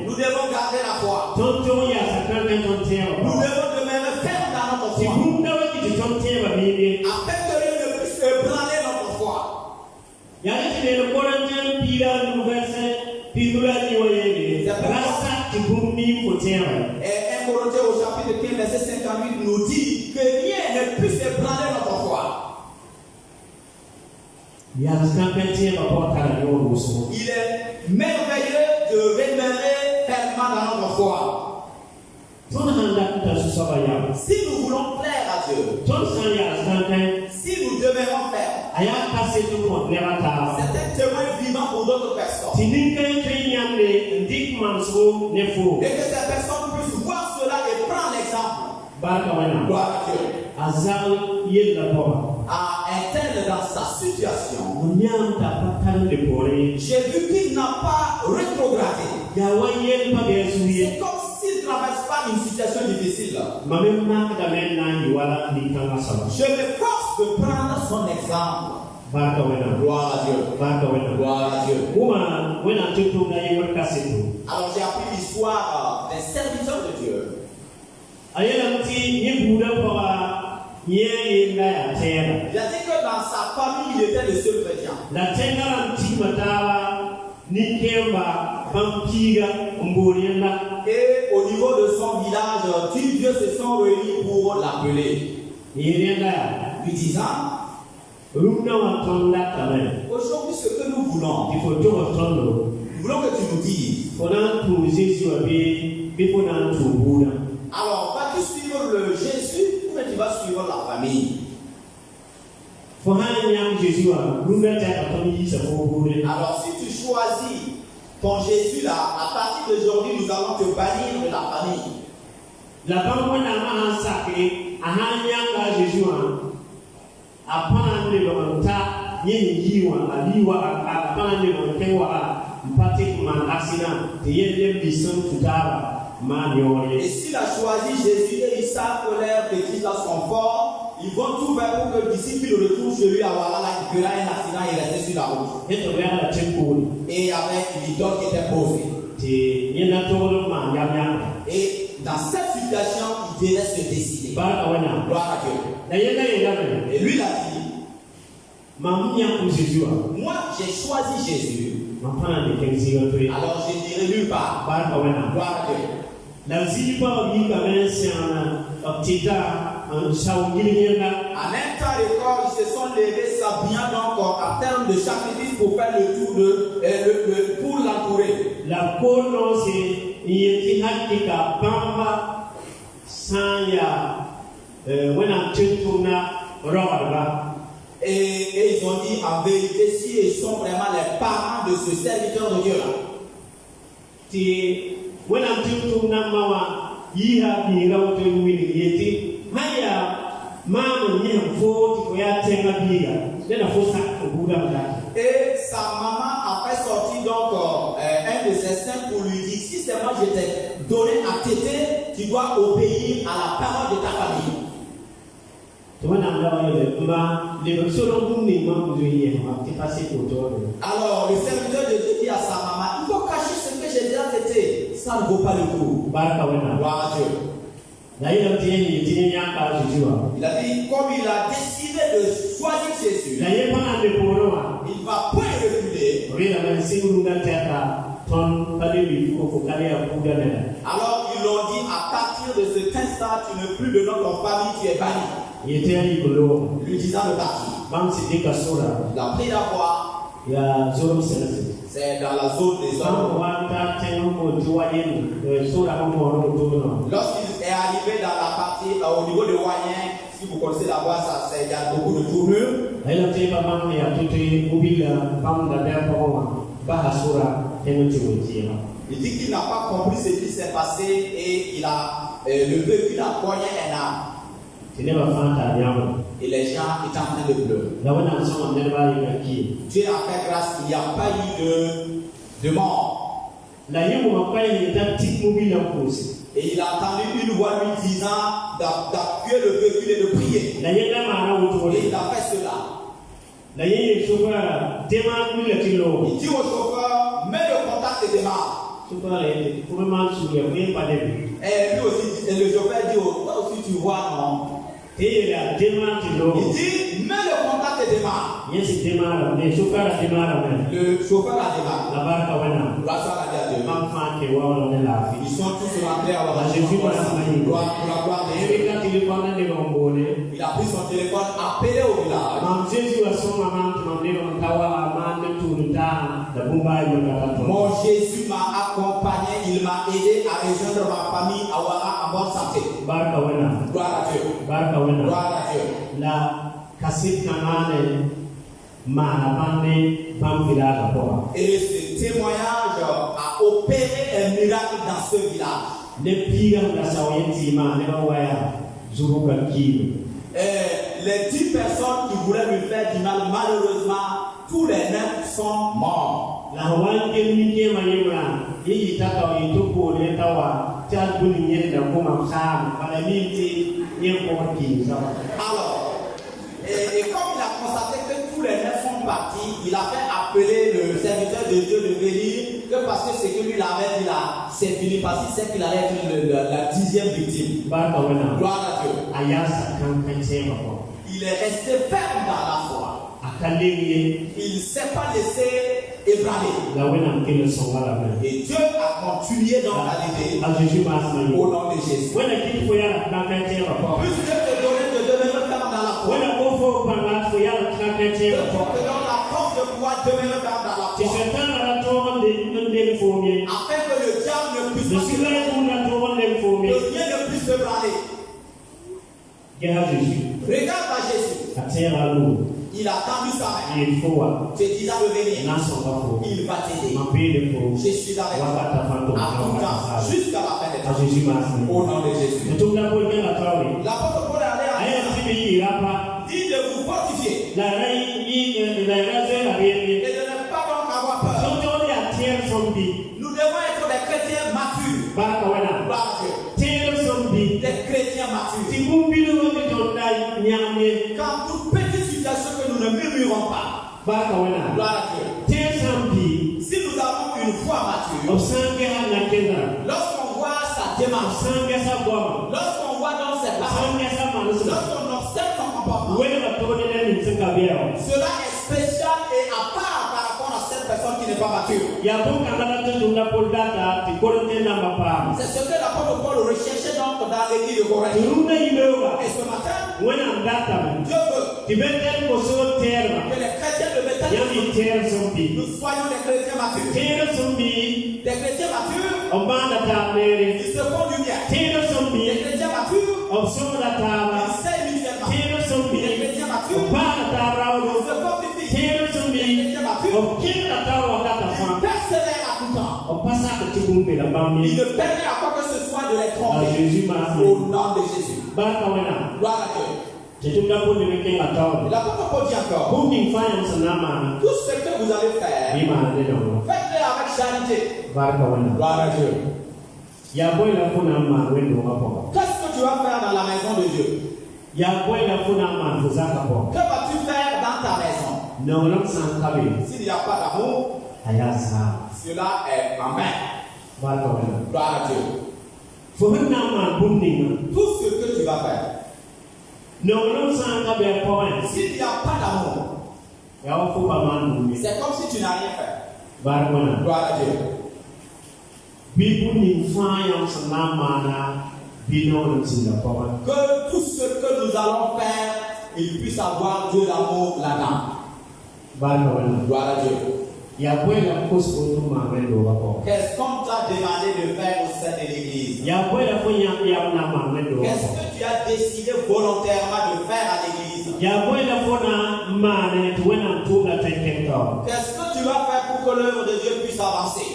Nous devons garder la foi. Nous devons demeurer fermes dans notre foi. Afin que rien ne puisse ébranler notre foi. Et 1 Corinthiens au chapitre 15, verset 58 nous dit que rien ne puisse ébranler notre foi. Il est merveilleux de demeurer fermement dans notre foi. Si nous voulons plaire à Dieu, si nous demeurons fermes, c'est un témoin vivant pour d'autres personnes. Et que ces personnes puissent voir cela et prendre l'exemple. Gloire à Dieu. À un tel dans sa situation, j'ai vu qu'il n'a pas rétrogradé. C'est comme s'il ne traverse pas une situation difficile. Je m'efforce de prendre son exemple. Gloire à Dieu. Gloire à Dieu. Alors j'ai appris l'histoire des serviteurs de Dieu. Il a dit que dans sa famille, il était le seul chrétien. Et au niveau de son village, 10 vieux se sont réunis pour l'appeler. Lui disant, aujourd'hui ce que nous voulons, nous voulons que tu nous dises. Alors, vas-tu suivre le Jésus ou tu vas suivre la famille? Alors, si tu choisis ton Jésus là, à partir d'aujourd'hui, nous allons te bannir de la famille. Et s'il a choisi Jésus et ils savent que leurs petits là sont forts, ils vont tout faire pour que d'ici qu'il retourne chez lui à Ouattara, il fera un accident et rester sur la route. Et avec l'idole qui était posée. Et dans cette situation, il devait se décider. Gloire à Dieu. Et lui il a dit, moi j'ai choisi Jésus. Alors je dirai nulle part. Gloire à Dieu. À l'inter-école, ils se sont levés s'habillant donc à terme de sacrifice pour faire le tour de pour l'entourer. Et ils ont dit en vérité, si ils sont vraiment les parents de ce serviteur de Dieu là. Et sa maman a fait sortir donc un de ses seins pour lui dire, si c'est moi je t'ai donné à téter, tu dois obéir à la parole de ta famille. Alors le serviteur de Dieu dit à sa maman, il faut cacher ce que j'ai déjà tété, ça ne vaut pas le coup. Gloire à Dieu. Il a dit, comme il a décidé de choisir Jésus, il ne va point reculer. Alors ils l'ont dit, à partir de cet instant, tu n'es plus de notre famille, tu es banni. Lui disant de partir. Il a pris la voie. C'est dans la zone des hommes. Lorsqu'il est arrivé dans la partie au niveau de Wanyen, si vous connaissez la voie, il y a beaucoup de tournures. Il dit qu'il n'a pas compris ce qui s'est passé et il a le véhicule a poigné un arbre. Et les gens étaient en train de pleurer. Dieu a fait grâce, il n'y a pas eu de mort. Et il a entendu une voix lui disant d'appuyer le véhicule et de prier. Et il a fait cela. Il dit au chauffeur, mets le contact et démarre. Et lui aussi, et le chauffeur dit, toi aussi tu vois, non? Il dit, mets le contact et démarre. Le chauffeur a démarré. Grâce à Dieu. Ils sont tous rentrés à la gloire de Dieu. Il a pris son téléphone, appelé au village. Mon Jésus m'a accompagné, il m'a aidé à rejoindre ma famille à Ouattara en bonne santé. Gloire à Dieu. Gloire à Dieu. Et ce témoignage a opéré un miracle dans ce village. Les 10 personnes qui voulaient lui faire du mal, malheureusement, tous les 9 sont morts. Alors, et comme il a constaté que tous les 9 sont partis, il a fait appeler le serviteur de Dieu de venir, que parce que c'est que lui l'avait dit là, c'est fini, parce qu'il sait qu'il allait être la 10e victime. Gloire à Dieu. Il est resté ferme dans la foi. Il ne s'est pas laissé ébranler. Et Dieu a continué dans la vérité au nom de Jésus. Plus Dieu te donne de demeurer ferme dans la foi. Que dans la force de pouvoir demeurer ferme dans la foi. Afin que le diable ne puisse pas que rien ne puisse te braler. Regarde à Jésus. Il a tendu sa main. Tu dis à de venir. Il va t'aider. Je suis avec toi à tout temps jusqu'à la fin des temps. Au nom de Jésus. L'apôtre Paul allait dit de vous fortifier. Et de ne pas donc avoir peur. Nous devons être des chrétiens matures. Gloire à Dieu. Des chrétiens matures. Quand toute petite situation que nous ne murmurons pas. Gloire à Dieu. Si nous avons une foi mature, lorsqu'on voit sa démarche, lorsqu'on voit dans ses paroles, lorsqu'on observe son comportement, cela est spécial et à part par rapport à cette personne qui n'est pas mature. C'est ce que l'apôtre Paul recherchait donc dans l'église de Corinthe. Et ce matin, Dieu veut que les chrétiens de Bethanie, nous soyons des chrétiens matures. Des chrétiens matures, ils se font du bien. Des chrétiens matures, ils s'aiment mutuellement. Des chrétiens matures, ils se fortifient. Des chrétiens matures, ils persévèrent à tout temps. Il ne permet à quoi que ce soit de les tromper. Au nom de Jésus. Gloire à Dieu. L'apôtre Paul dit encore, tout ce que vous allez faire, faites-le avec charité. Gloire à Dieu. Qu'est-ce que tu vas faire dans la maison de Dieu? Que vas-tu faire dans ta maison? S'il n'y a pas d'amour, cela est en vain. Gloire à Dieu. Tout ce que tu vas faire, s'il n'y a pas d'amour, c'est comme si tu n'as rien fait. Gloire à Dieu. Que tout ce que nous allons faire, il puisse avoir de l'amour là-dedans. Gloire à Dieu. Qu'est-ce qu'on t'a demandé de faire au sein de l'église? Qu'est-ce que tu as décidé volontairement de faire à l'église? Qu'est-ce que tu vas faire pour que l'œuvre de Dieu puisse avancer?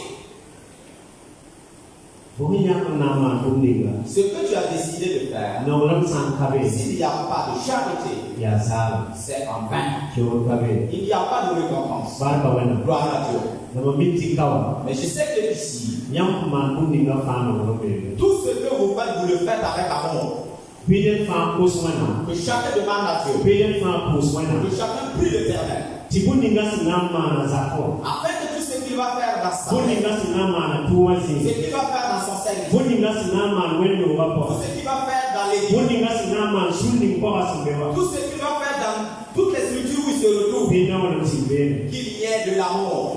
Ce que tu as décidé de faire, s'il n'y a pas de charité, c'est en vain. Il n'y a pas de récompense. Gloire à Dieu. Mais je sais que ici, tout ce que vous faites, vous le faites avec amour. Que chacun demande à Dieu. Que chacun prie l'Éternel. Afin que tout ce qu'il va faire dans sa vie, ce qu'il va faire dans son service, tout ce qu'il va faire dans l'église, tout ce qu'il va faire dans toutes les structures où il se retrouve, qu'il y ait de l'amour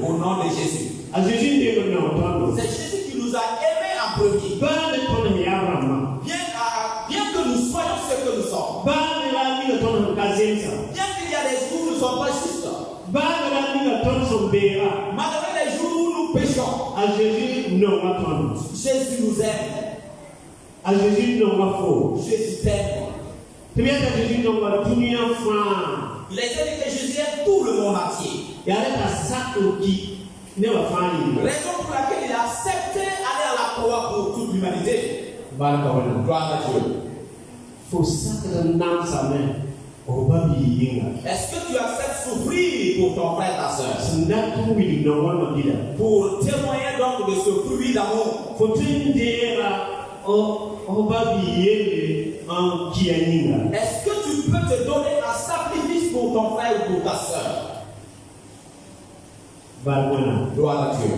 au nom de Jésus. C'est Jésus qui nous a aimés en premier. Bien que nous soyons ce que nous sommes, bien qu'il y a des jours où nous ne sommes pas justes, malgré les jours où nous péchons, Jésus nous aime. Jésus t'aime. Il a été dit que Jésus aime tout le monde entier. Raison pour laquelle il a accepté aller à la croix pour toute l'humanité. Gloire à Dieu. Est-ce que tu acceptes souffrir pour ton frère et ta soeur? Pour témoigner donc de ce fruit d'amour. Est-ce que tu peux te donner un sacrifice pour ton frère ou pour ta soeur? Gloire à Dieu.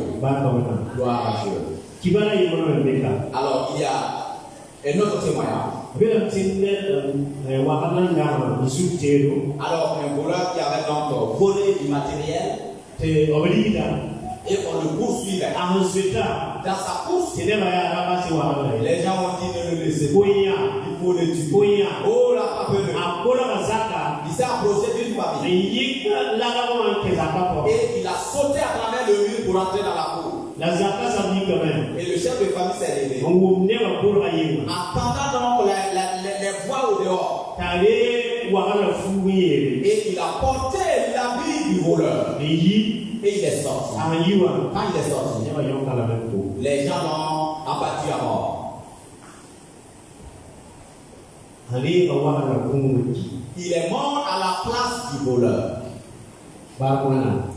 Gloire à Dieu. Alors il y a un autre témoignage. Alors un voleur qui avait donc volé du matériel et on le poursuivait. Dans sa course, les gens ont dit ne le laissez pas. Il faut le tuer. Oh la peur. Il s'est approché d'une famille. Et il a sauté à travers le mur pour entrer dans la cour. Et le chef de famille s'est levé. Entendant donc les voix au dehors. Et il a porté l'habit du voleur. Et il est sorti. Quand il est sorti, les gens l'ont abattu à mort. Il est mort à la place du voleur.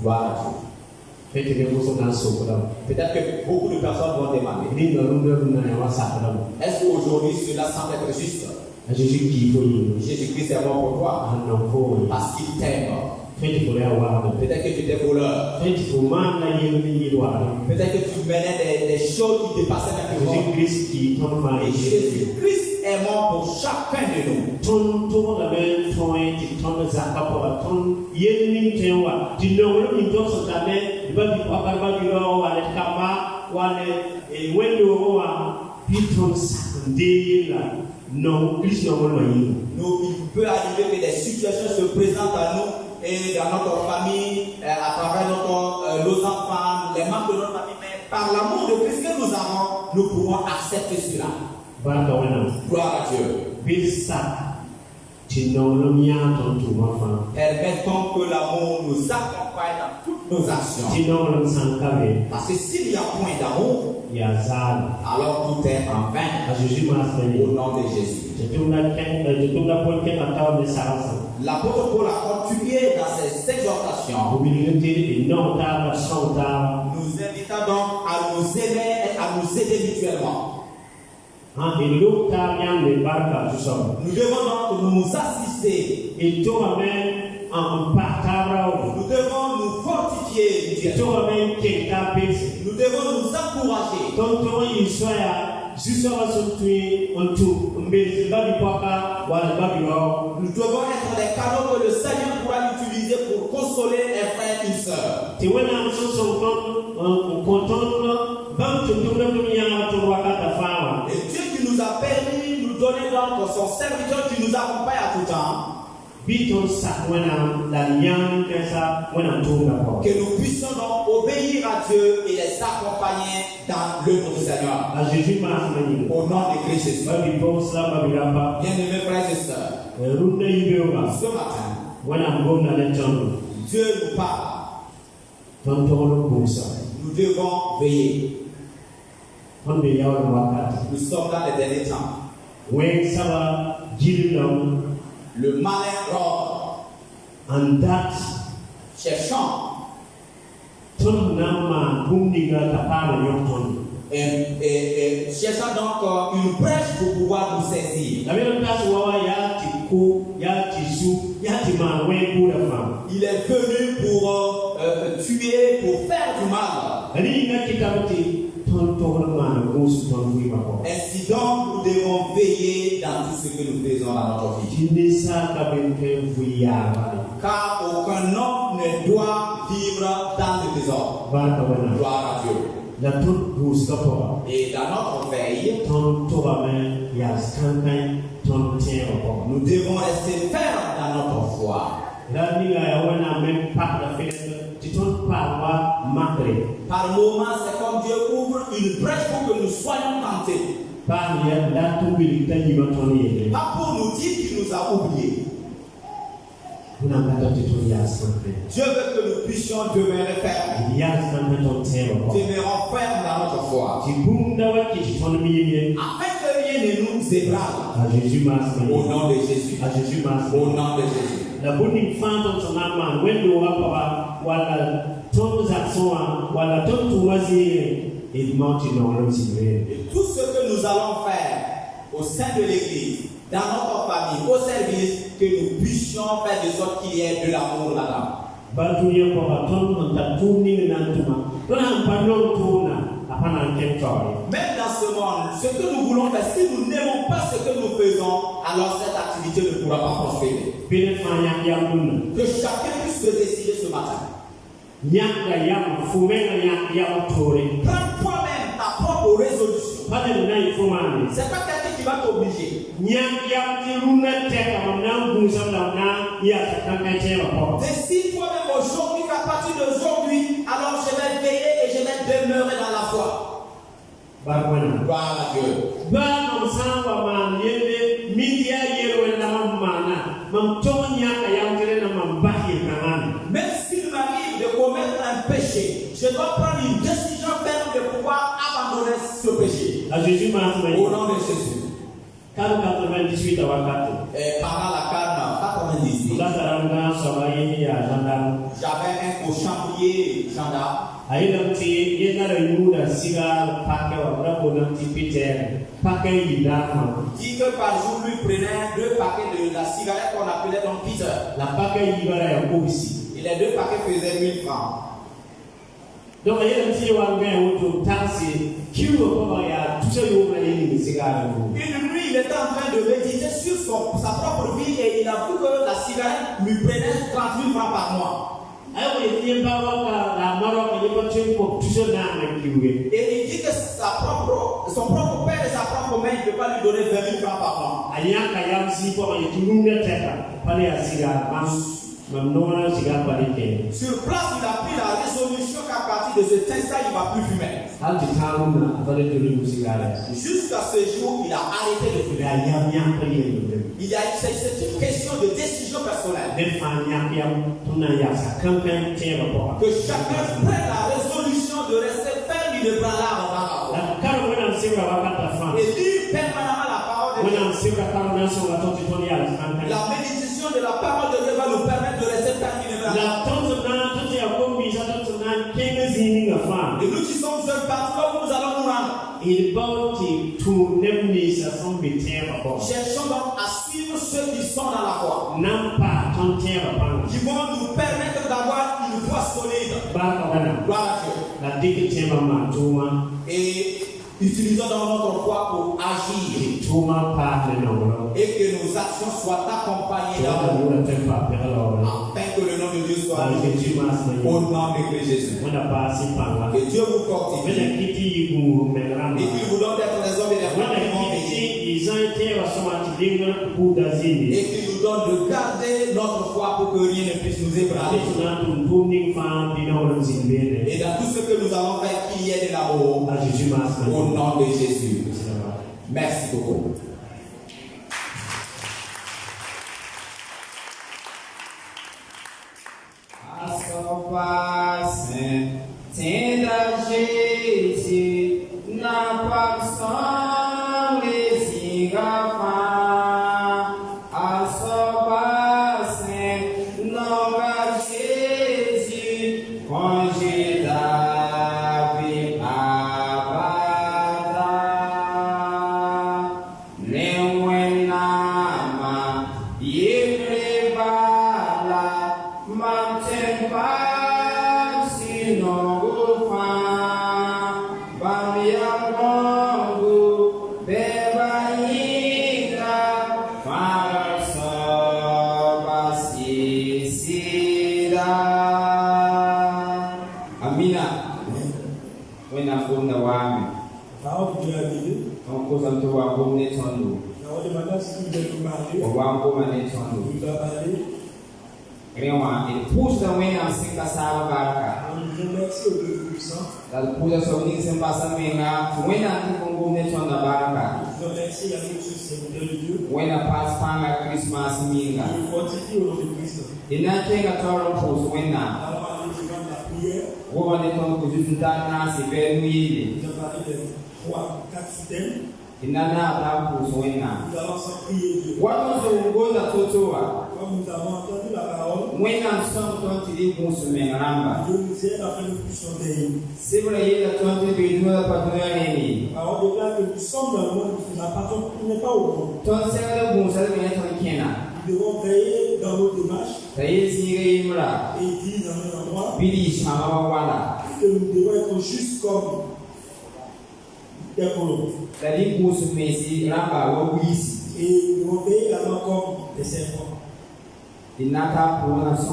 Voilà. Peut-être que beaucoup de personnes vont demander, est-ce qu'aujourd'hui cela semble être juste? Jésus-Christ est mort pour toi parce qu'il t'aime. Peut-être que tu étais voleur. Peut-être que tu menais des choses qui dépassaient même le monde. Et Jésus-Christ est mort pour chacun de nous. Il peut arriver que des situations se présentent à nous et dans notre famille, à travers nos enfants, les membres de notre famille, mais par l'amour de Christ que nous avons, nous pouvons accepter cela. Gloire à Dieu. Permettons que l'amour nous accompagne dans toutes nos actions. Parce que s'il y a point d'amour, alors tout est en vain. Au nom de Jésus. L'apôtre Paul a continué dans ses exhortations. Nous invitons donc à nous aimer et à nous aider mutuellement. Nous devons donc nous assister. Nous devons nous fortifier mutuellement. Nous devons nous encourager. Nous devons être des canaux que le Seigneur pourra utiliser pour consoler un frère et une sœur. Et Dieu qui nous a permis de nous donner donc son serviteur qui nous accompagne à tout temps. Que nous puissions donc obéir à Dieu et les accompagner dans l'œuvre du Seigneur. Au nom de Christ Jésus. Bien-aimés frères et sœurs, ce matin, Dieu nous parle. Nous devons veiller. Nous sommes dans les derniers temps. Le malin rôde. Cherchant. Et cherchant donc une brèche pour pouvoir nous saisir. Il est venu pour tuer, pour faire du mal. Ainsi donc, nous devons veiller dans tout ce que nous faisons dans notre vie. Car aucun homme ne doit vivre dans le désordre. Gloire à Dieu. Et dans notre veille, nous devons rester fermes dans notre foi. Par moments, c'est comme Dieu ouvre une brèche pour que nous soyons tentés. Pas pour nous dire qu'il nous a oubliés. Dieu veut que nous puissions demeurer fermes. Demeurons fermes dans notre foi. Afin que rien ne nous ébranle. Au nom de Jésus. Au nom de Jésus. La bonne femme dans son âme, when you are wala tons accent, wala ton tourmazier, et monte dans le ciel. Et tout ce que nous allons faire au sein de l'Église, dans notre famille, au service, que nous puissions faire de sorte qu'il y ait de l'amour là-dedans. Même dans ce monde, ce que nous voulons faire, si nous n'aimons pas ce que nous faisons, alors cette activité ne pourra pas prospérer. Que chacun puisse se décider ce matin. Prends toi-même ta propre résolution. C'est pas quelqu'un qui va t'obliger. Décide toi-même aujourd'hui qu'à partir d'aujourd'hui, alors je vais veiller et je vais demeurer dans la foi. Gloire à Dieu. Même s'il m'arrive de commettre un péché, je dois prendre une décision ferme de pouvoir abandonner ce péché. Au nom de Jésus. Et pendant la canne 98, j'avais un cochonnier gendarme. Dit que par jour lui prenait 2 paquets de la cigarette qu'on appelait donc Peter. Et les 2 paquets faisaient 1000 francs. Donc, il y a un petit taxi qui une nuit, il était en train de méditer sur sa propre vie et il a vu que la cigarette lui prenait 30 000 francs par mois. Et il dit que son propre père et sa propre mère ne peuvent pas lui donner 20 000 francs par mois. Sur place, il a pris la résolution qu'à partir de cet instant, il ne va plus fumer. Jusqu'à ce jour, il a arrêté de fumer. C'est une question de décision personnelle. Que chacun prenne la résolution de rester ferme et de prendre l'arme dans la foi. Et lire permanemment la parole de Dieu. La bénédiction de la parole de Dieu va nous permettre de rester ferme et de prendre l'arme. Et nous qui sommes jeunes, partout où nous allons nous rendre. Cherchons donc à suivre ceux qui sont dans la foi. Qui vont nous permettre d'avoir une foi solide. Gloire à Dieu. Et utilisons dans notre foi pour agir. Et que nos actions soient accompagnées d'amour. Afin que le nom de Dieu soit glorifié. Au nom de Jésus. Que Dieu vous porte. Et qu'il vous donne d'être les hommes et les femmes. Et qu'il nous donne de garder notre foi pour que rien ne puisse nous ébranler. Et dans tout ce que nous allons faire, qu'il y ait de l'amour. Au nom de Jésus. Merci beaucoup. Jésus n'a pas sans les cigares. À son bassin, non, Jésus, quand j'ai When a pass panga Christmas minga. In that thing a total post when now. Woman they come to visit that Nancy very easy. In that now post when now. What was the goal that Totoa? When I'm some 20 Muslim Ramba. Several years 20 be no paternity. Ton several Muslim in Kenya. Nous devons veiller dans nos démarches et dire dans nos endroits que nous devons être justes comme des colons. Et nous devons veiller également comme des servants. Nous avons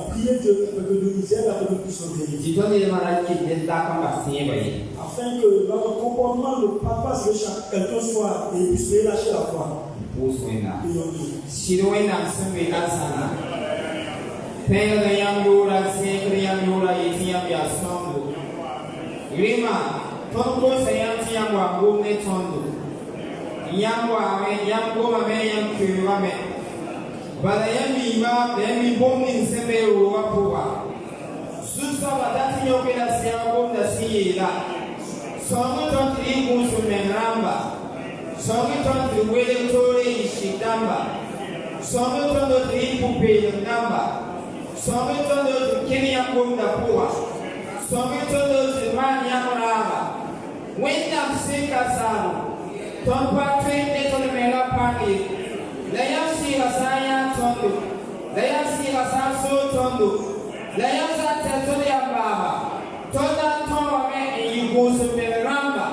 prié Dieu pour que nous aide à que nous puissions veiller. Afin que notre comportement ne pas se quelqu'un soit et puisse relâcher la foi. Shirwena Sami Asana. Pega the young Yura, Sacred young Yura, Etiam Yasondu. Grima, Tongo Sayantiam, Gune Tondo. Yamwa, Yamgoma, Mayam Kurame. But I am Ima, Demi Bombing Seme Ruapua. Susa Badati Yokina Siabum, the Siela. Songo don't leave Musumen Ramba. Songi tonto wele tori shitamba. Songi tonto tripu pe namba. Songi tonto Kenya kunda pua. Songi tonto mani amraba. Wenda msika saru. Tompa twende tole mela pani. Laya si rasaya tondo. Laya si rasaso tondo. Laya sa tetole ambaba. Tonda toma me yugusu pe ramba.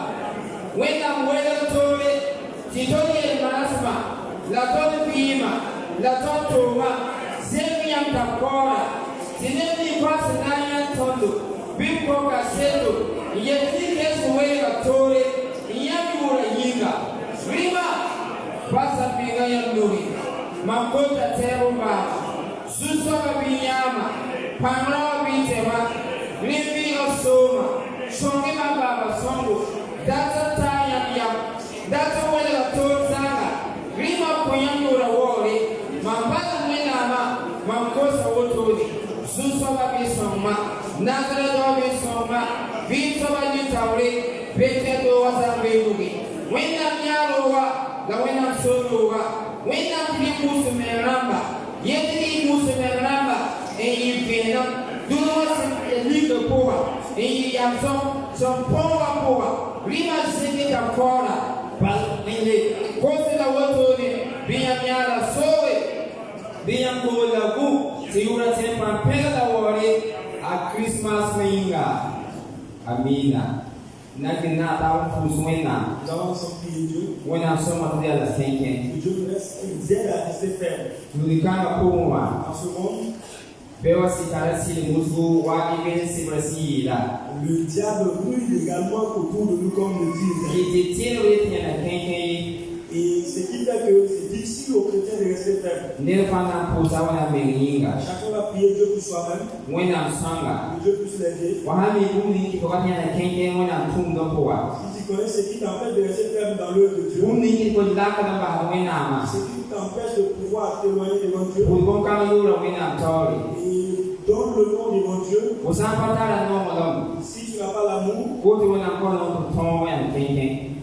Wenda mwele tori. Titoye Manasma, la tonne Pima, la tonne Toma, Zemian Tapora, Tinemi Pass Nyan Tondo, Big Poca Seto, yet he gets away a Tore, Yamura Yinga, Rima, Passa Piga Nuri, Makota Teruma, Susama Biyama, Panra Bitema, Living of Soma, Shongima Baba Songo, that's a time Yam. That's what I told Saga. Rima Poyamura Wari, Mambata Minama, Mamkosa Wotodi, Susova Bisoma, Nazara Bisoma, Vitova Nitauri, Peteto was a baby. When I'm Yarowa, the when I'm Solowa, when I'm Musumeramba, yet he Musumeramba, and you can do not legal poor, and you have some poor. Rima singing a corner. Kosi la wotoni biyamyala sowe biyamkola ku tiura tempa pela la wori a Christmas minga. Amina. Nakina ta fuswena. Nous avons prié Dieu. Wena soma dia la senken. Dieu nous aide à rester ferme. Tulikanga kuma. En ce monde, Bewa sitarasi musu wa ibene sibrasi la. Le diable brûle également autour de nous comme le dit. Et ce qui fait que c'est difficile aux chrétiens de rester fermes. Chacun va prier Dieu pour soi-même. Que Dieu puisse l'aider. Si tu connais ce qui t'empêche de rester ferme dans l'œuvre de Dieu, ce qui t'empêche de pouvoir témoigner devant Dieu, et donne le nom devant Dieu. Si tu n'as pas l'amour,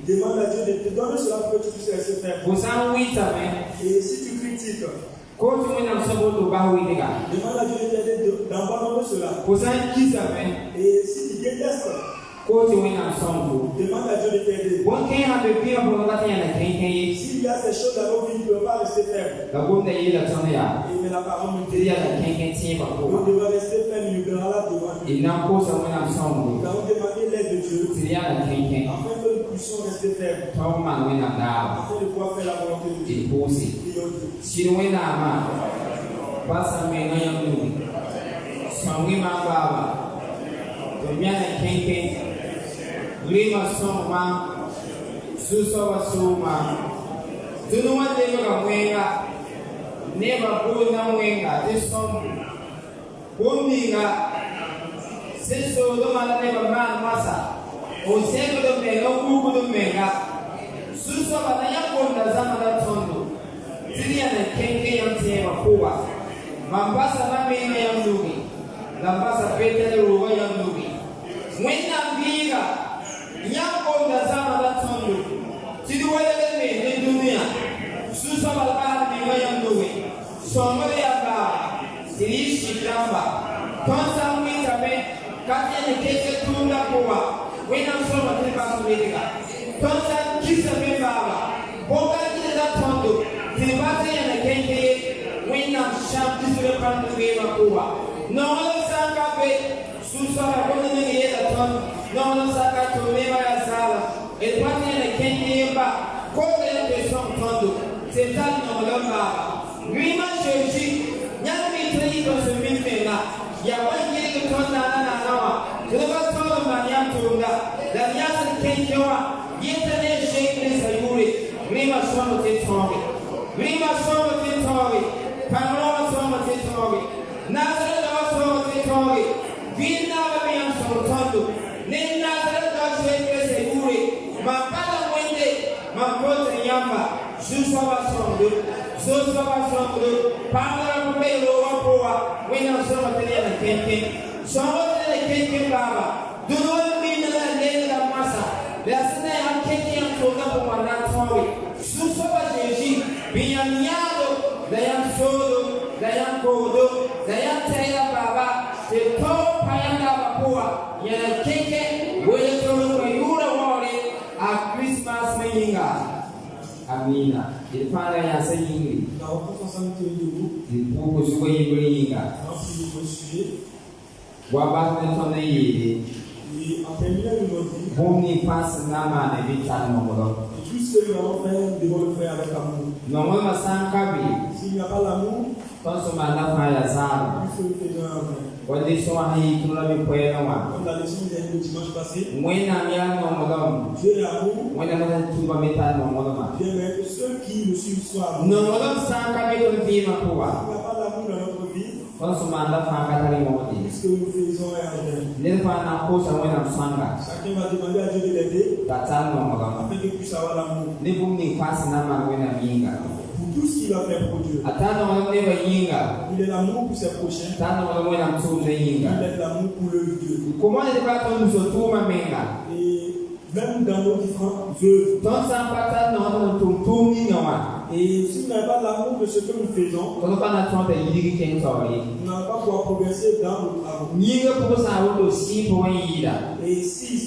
demande à Dieu de te donner cela pour que tu puisses rester ferme. Et si tu critiques, demande à Dieu de t'aider d'abandonner cela. Et si tu détestes, demande à Dieu de t'aider. S'il y a ces choses dans nos vies, tu ne peux pas rester ferme. Mais la parole nous dit, nous devons rester ferme, il nous verra devant nous. Nous avons demandé l'aide de Dieu afin que nous puissions rester fermes, afin de pouvoir faire la volonté de Dieu. Lima soma, Susawa soma, Dunuwa Deva Wenga, never Buna Wenga, this song, Bundiga, Siso Doma never man massa, O sego do mega, o cubo do mega. Susa banaya konda zama da tondo. Tiria na kenke yam tema kuwa. Mambasa na mena yam dugi. Lambasa pete de ruwa yam dugi. Mwena mbiga. Yam konda zama da tondo. Tidi wale de dunia. Susa balbara mena yam dugi. Somore ya ba. Tiri shikamba. Tonsa mwita me. Kati ya nekeke tunda kuwa. Wena msoma tiri basu wedika. Tonsa kisa me baba. Boga kile da tondo. Tiri basi ya nekeke. Wena msham kisure pandu wema kuwa. Nono saka pe. Susara kone nge yeda tondo. Nono saka tumema ya sala. Elpati ya nekeke mba. Koga ya peson tondo. Setali nono baba. Grima sheshi. Nyami tani kosu mifena. Ya wani yedi tonda na nawa. Tunaga tondo manyam tunga. Danyasa kenkewa. Yetane shekne sayuri. Grima shono te tongi. Grima shono te tongi. Panora shono te tongi. Nazare dawa shono te tongi. Vina wabiyam shono tondo. Nen nazare dawa shekne sayuri. Mapala mwende. Makote nyamba. Susaba shono. Susaba shono. Panora mwende wapowa. Wena shono te na kenke. Shono te kenke baba. Duno mina na nenda masa. Lasina ya kenke ya toga kwa wanatowi. Susaba jeji. Binyanyado. Dayan solo. Dayan kodo. Dayan teya baba. Te to payanda wapowa. Yana kenke. Wele tolo kwa yura wale. A Christmas meninga. Amina. Ilipanga ya sayingi. Ilipoko suko yinga. Wabaka tona yidi. Boni passe nama ne vital nomolo. Tout ce que nous avons fait, nous devons le faire avec amour. Nomolo masankabi. S'il n'y a pas l'amour, Konsoma na faya zara. il faut le faire un peu. Wadi so ahi tula mi kwena wa. Comme la leçon de dimanche passé, Mwena miya nomolo. Dieu est amour. Mwena mwana tuba meta nomolo ma. Dieu veut que ceux qui le suivent soient amour. Nomolo sankabi to vima kuwa. S'il n'y a pas d'amour dans notre vie, Konsoma na fanga tali modi. ce que nous faisons est en vain. Nilfa na kosa mwena msanga. Chacun va demander à Dieu de l'aider Tata nomolo. afin qu'il puisse avoir l'amour Ni bumni fasi na mwena minga. pour tout ce qu'il a fait pour Dieu. Atano nomolo ne yinga. Il est l'amour pour ses prochains. Tano nomolo mwena mtumne yinga. Il est l'amour pour le Dieu. Comment ne pas ton nous tuma menga? Et même dans nos différentes œuvres. Ton sampata non ton tumi ngawa. Et s'il n'y a pas l'amour de ce que nous faisons, Quand on a trente yiri ken sorry. nous n'allons pas pouvoir progresser dans notre amour. Yinga pour ça ou si pour yida. Et si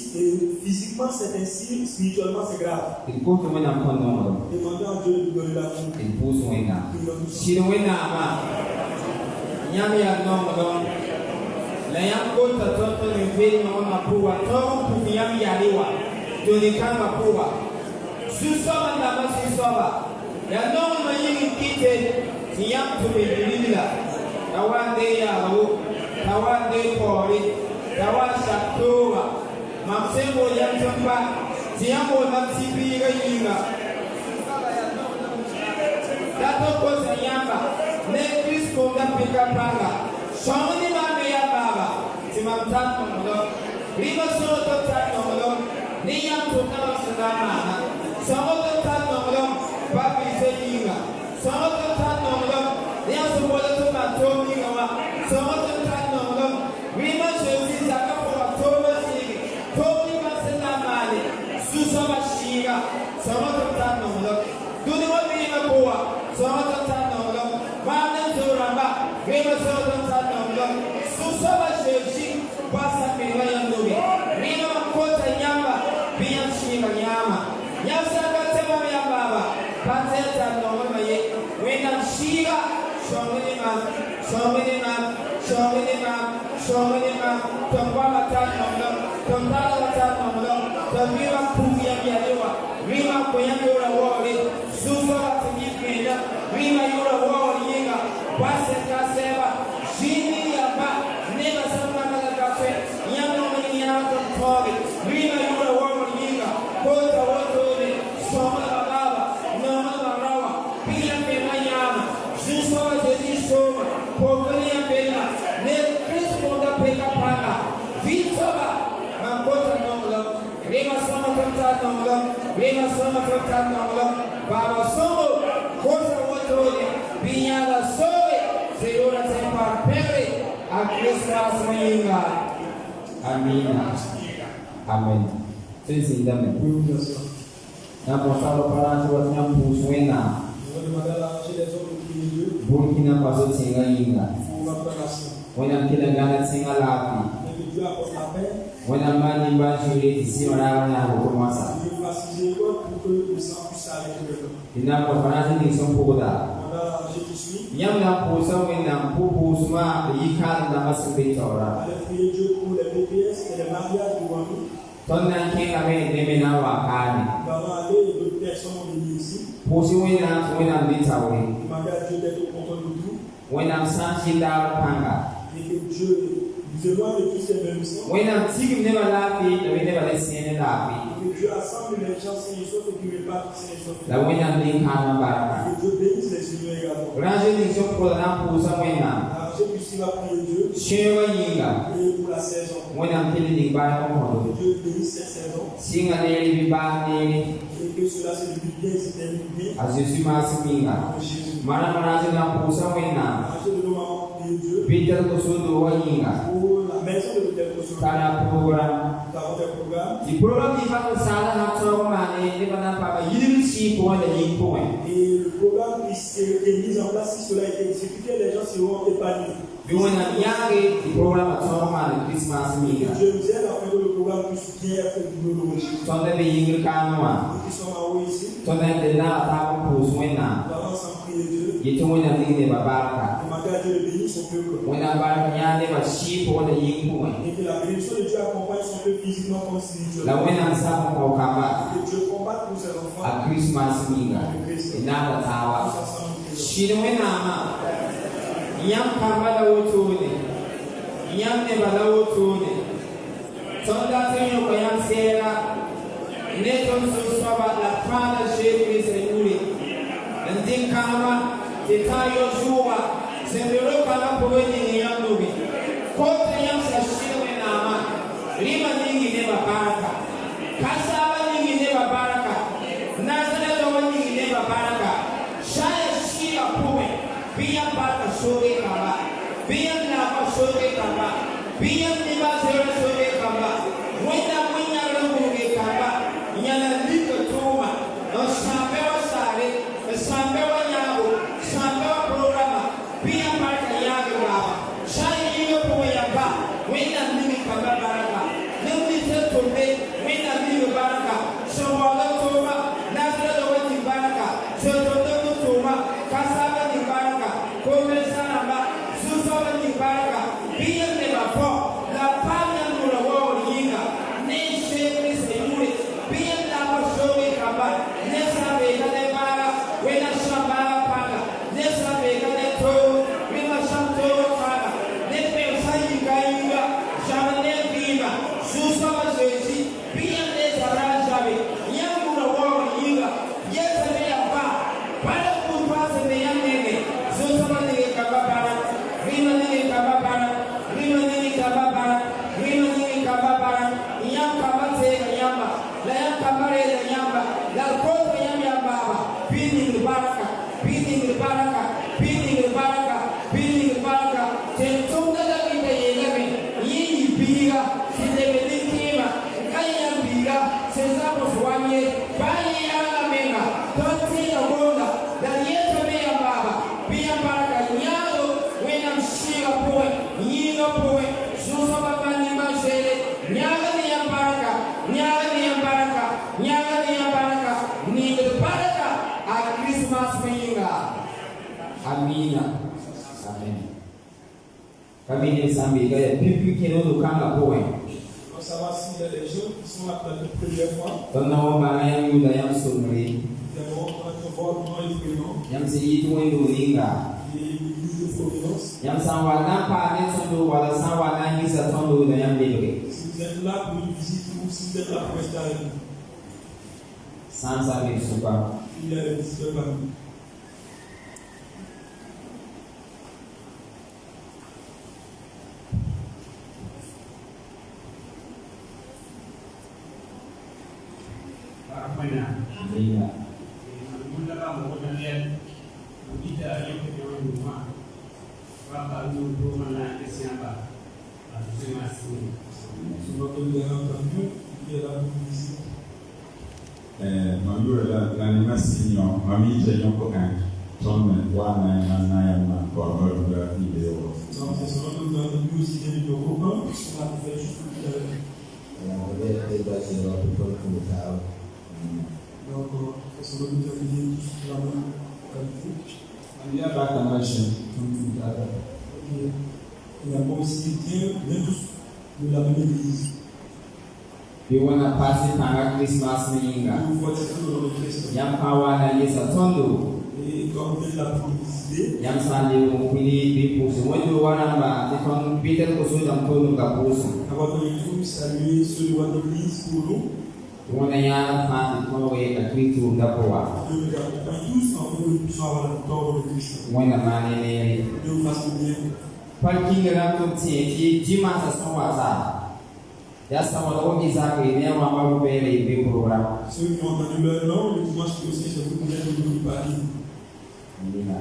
physiquement c'est ainsi, spirituellement c'est grave. Il faut que moi n'en prenne non. Demandez à Dieu de nous donner l'amour. Il pousse wenga. Il donne tout ça. Si wenga ma. Nyami ya non non. La yam kota toto ni veni ona puwa. Tom pu yami ya liwa. Joni kama puwa. Susoma na masisoma. Ya non ma yingi kite. Siyam tu me dilila. Tawande ya ro. Tawande kori. Tawasha towa. Mamsemo ya chomba. Siyamo na tibi ga yinga. Dato kosa yamba. Ne Kristo na pika panga. Shomani mame ya baba. Simamtano mdo. Riba soto tano mdo. Niyam tukana sanamana. Soto tano mdo. Babi se yinga. Soto tano mdo. Niyam subola tumato yinga. Soto tano mdo. Riba shosi zaka kwa toba sigi. Tobi masanamane. Susama shiga. Soto tano mdo. Duni wabi yinga kuwa. Soto tano mdo. Maana turamba. Riba soto tano mdo. Susama shosi. Pasa mewa ya ndoge. Riba makota nyamba. Biyam shiga nyama. Nyasa katema ya baba. Pateta noma ye. Wena shiga. Shomini ma. Shomini ma. Shomini ma. Shomini ma. Tongwa matano mdo. Tongala matano mdo. Tongiwa kubi ya bialewa. Riba kwenye yura wole. Sufa watimikenda. Riba yura wole yenga. Wase kaseba. Jini ya ba. Neba sama na kafe. Nyama mwenye yako mtobe. Riba yura wole yenga. Kota wotole. Soma baba. Nama barawa. Pia pema nyama. Sufa wazezi soma. Pokoni ya pena. Ne Kristo da peka panga. Vitoba. Makota nomlo. Fata Nongam, Rima Soma Fata Nongam, Baba Somo, Kosa Watoni, Binyala Soe, Zerona Tempa Peri, a Christmas Mayinga. Amina. Amen. Please in them. Now, Pastor Paras was young Puswena. Burkina Faso Singa. When I'm killing Ghana Singa Lapi. When I'm manning Banshuri, Simona, Komasa. Enough of Ranazin is some Poda. Yamna Posa when I'm Pupusma, the Yikan Namasapitora. Tonna King Ame, Nemina Wakani. Pussy when I'm Litaway. When I'm Sanchita Panga. When I'm sick, never laughing, we never listen and laughing. That when I'm being calm about it. Rajin is your program for some Share Yinga. When I'm feeling the Bible, sing a daily bad as you see Massinga. Maramanazina Pusawena. Peter Kosudu Yinga. Kana program. The program is not a Sana Hatoma, and even a university point and in point. Le programme est mis en place, cela a été exécuté, les gens seront épanouis. You want a young program at home and Christmas meeting. Je vous aide à faire le programme plus bien fait du boulot. Sunday being the Kanoa. Qui sont en haut ici. Sunday the La Taco Puswena. D'avance en prier Dieu. You told me that they were Baraka. Demandez à Dieu de bénir son peuple. When I buy a never sheep or the yin point. Et que la bénédiction de Dieu accompagne son peuple physiquement comme spirituellement. La when I'm some or Kama. Que Dieu combatte pour ses enfants. A Christmas meeting. Another tower. She don't win Yam Kamala Wotuni, Yam Nebala Wotuni. So that's when you can say Nathan Susaba, La Father Shape is a Yuri. And then Kama, the Tayo Shua, Sendero Kanapoeni in Yanubi. Quote the Yam Sashim and Ama, Rima Ningi Neva Baraka, Kasaba Ningi Neva Baraka, Nazareth Ningi Neva Baraka, Shaya Shia Pume. Biar pada sore kaba, biar napa sore kaba, biar niba sore kaba, wina rumbu kaba, nyala lika tuma, sampai wasare, sampai wanyago, sampai programa, biar pada yago kaba, saya juga punya kaba, wina lika kaba baraka, nanti setume, wina lika baraka, semua tuma, nasra lawati baraka, setume tuma, kasaba Amina. Amen. Kami ni sambil gaya pipi kino tukang apa On savoir s'il y a des gens qui sont là pour la première fois. Tentang orang yang yuda yang sunri. Yang si itu yang dulinga. Yang sawana panen sundu wala sawana hisa sundu yang diberi. Si vous êtes là pour une visite ou si vous êtes là pour rester avec nous. Sans saber suka. Il y a des visiteurs parmi nous. Il y a la possibilité de la même église. We want to pass it on Christmas meninga. Yam kawana yesa tondo. Et comme vous l'avez publicité, Yam sali mukini bipusu. Wendo wana ba tifan Peter kusu jam tondo kapusu. avant de tout saluer ce droit d'église pour nous. Wana ya fati kowe akritu ngapoa. Dieu nous accompagne tous en fait que nous puissions avoir la victoire de Christ. Wana manene. Dieu nous fasse bien. Parking ramto tieti jima sa sonwaza. Ya sawala ko Isaac ne wa marubele ibe program. Ceux qui ont entendu leur nom, le dimanche qui aussi, c'est vous qui êtes venus de Paris. Ndina.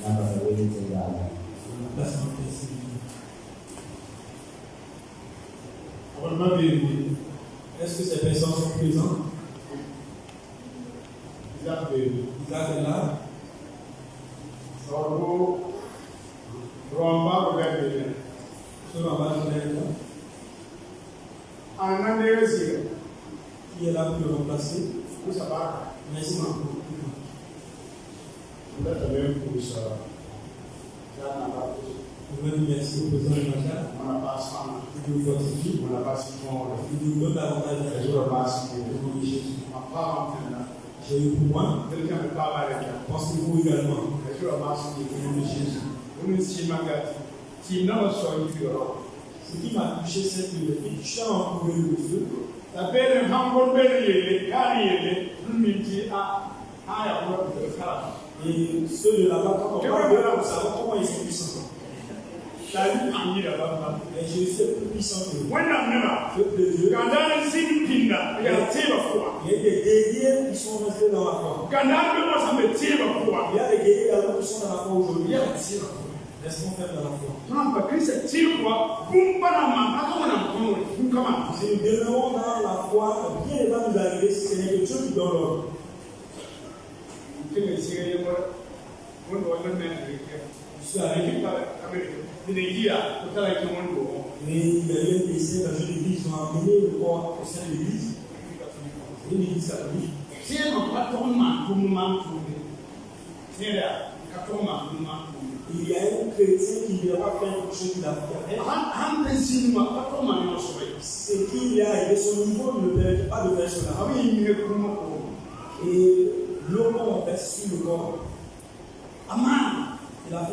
Naba wele tsengala. La place en place. Est-ce que ces personnes sont présentes? Isaac est là. Qui est là pour le remplacer? Merci beaucoup. Je veux remercier le président de Macha. Il nous fortifie. Il nous donne davantage de Jésus. J'ai eu pour moi. Parce que vous également. Au nom de Jésus. Ce qui m'a touché, c'est que le chant en courant le feu. Et ceux de là-bas, quand on parle de là, on sait comment ils sont puissants. Et Jésus est plus puissant que nous. Peuple de Dieu. Il y a des guerriers qui sont restés dans la foi. Il y a des guerriers également qui sont dans la foi aujourd'hui. Laisse-moi faire dans la foi. Si nous demeurons dans la foi, rien ne va nous arriver si ce n'est que Dieu qui donne l'ordre. Je suis avec eux. Mais il y a eu un décès dans une église, ils ont amené le corps au sein de l'église. C'est une église catholique. Il y a un chrétien qui ne va pas faire quelque chose qu'il a fait. Ce qu'il y a et son niveau ne le permet pas de faire cela. Et l'eau qu'on verse sur le corps. Il a fait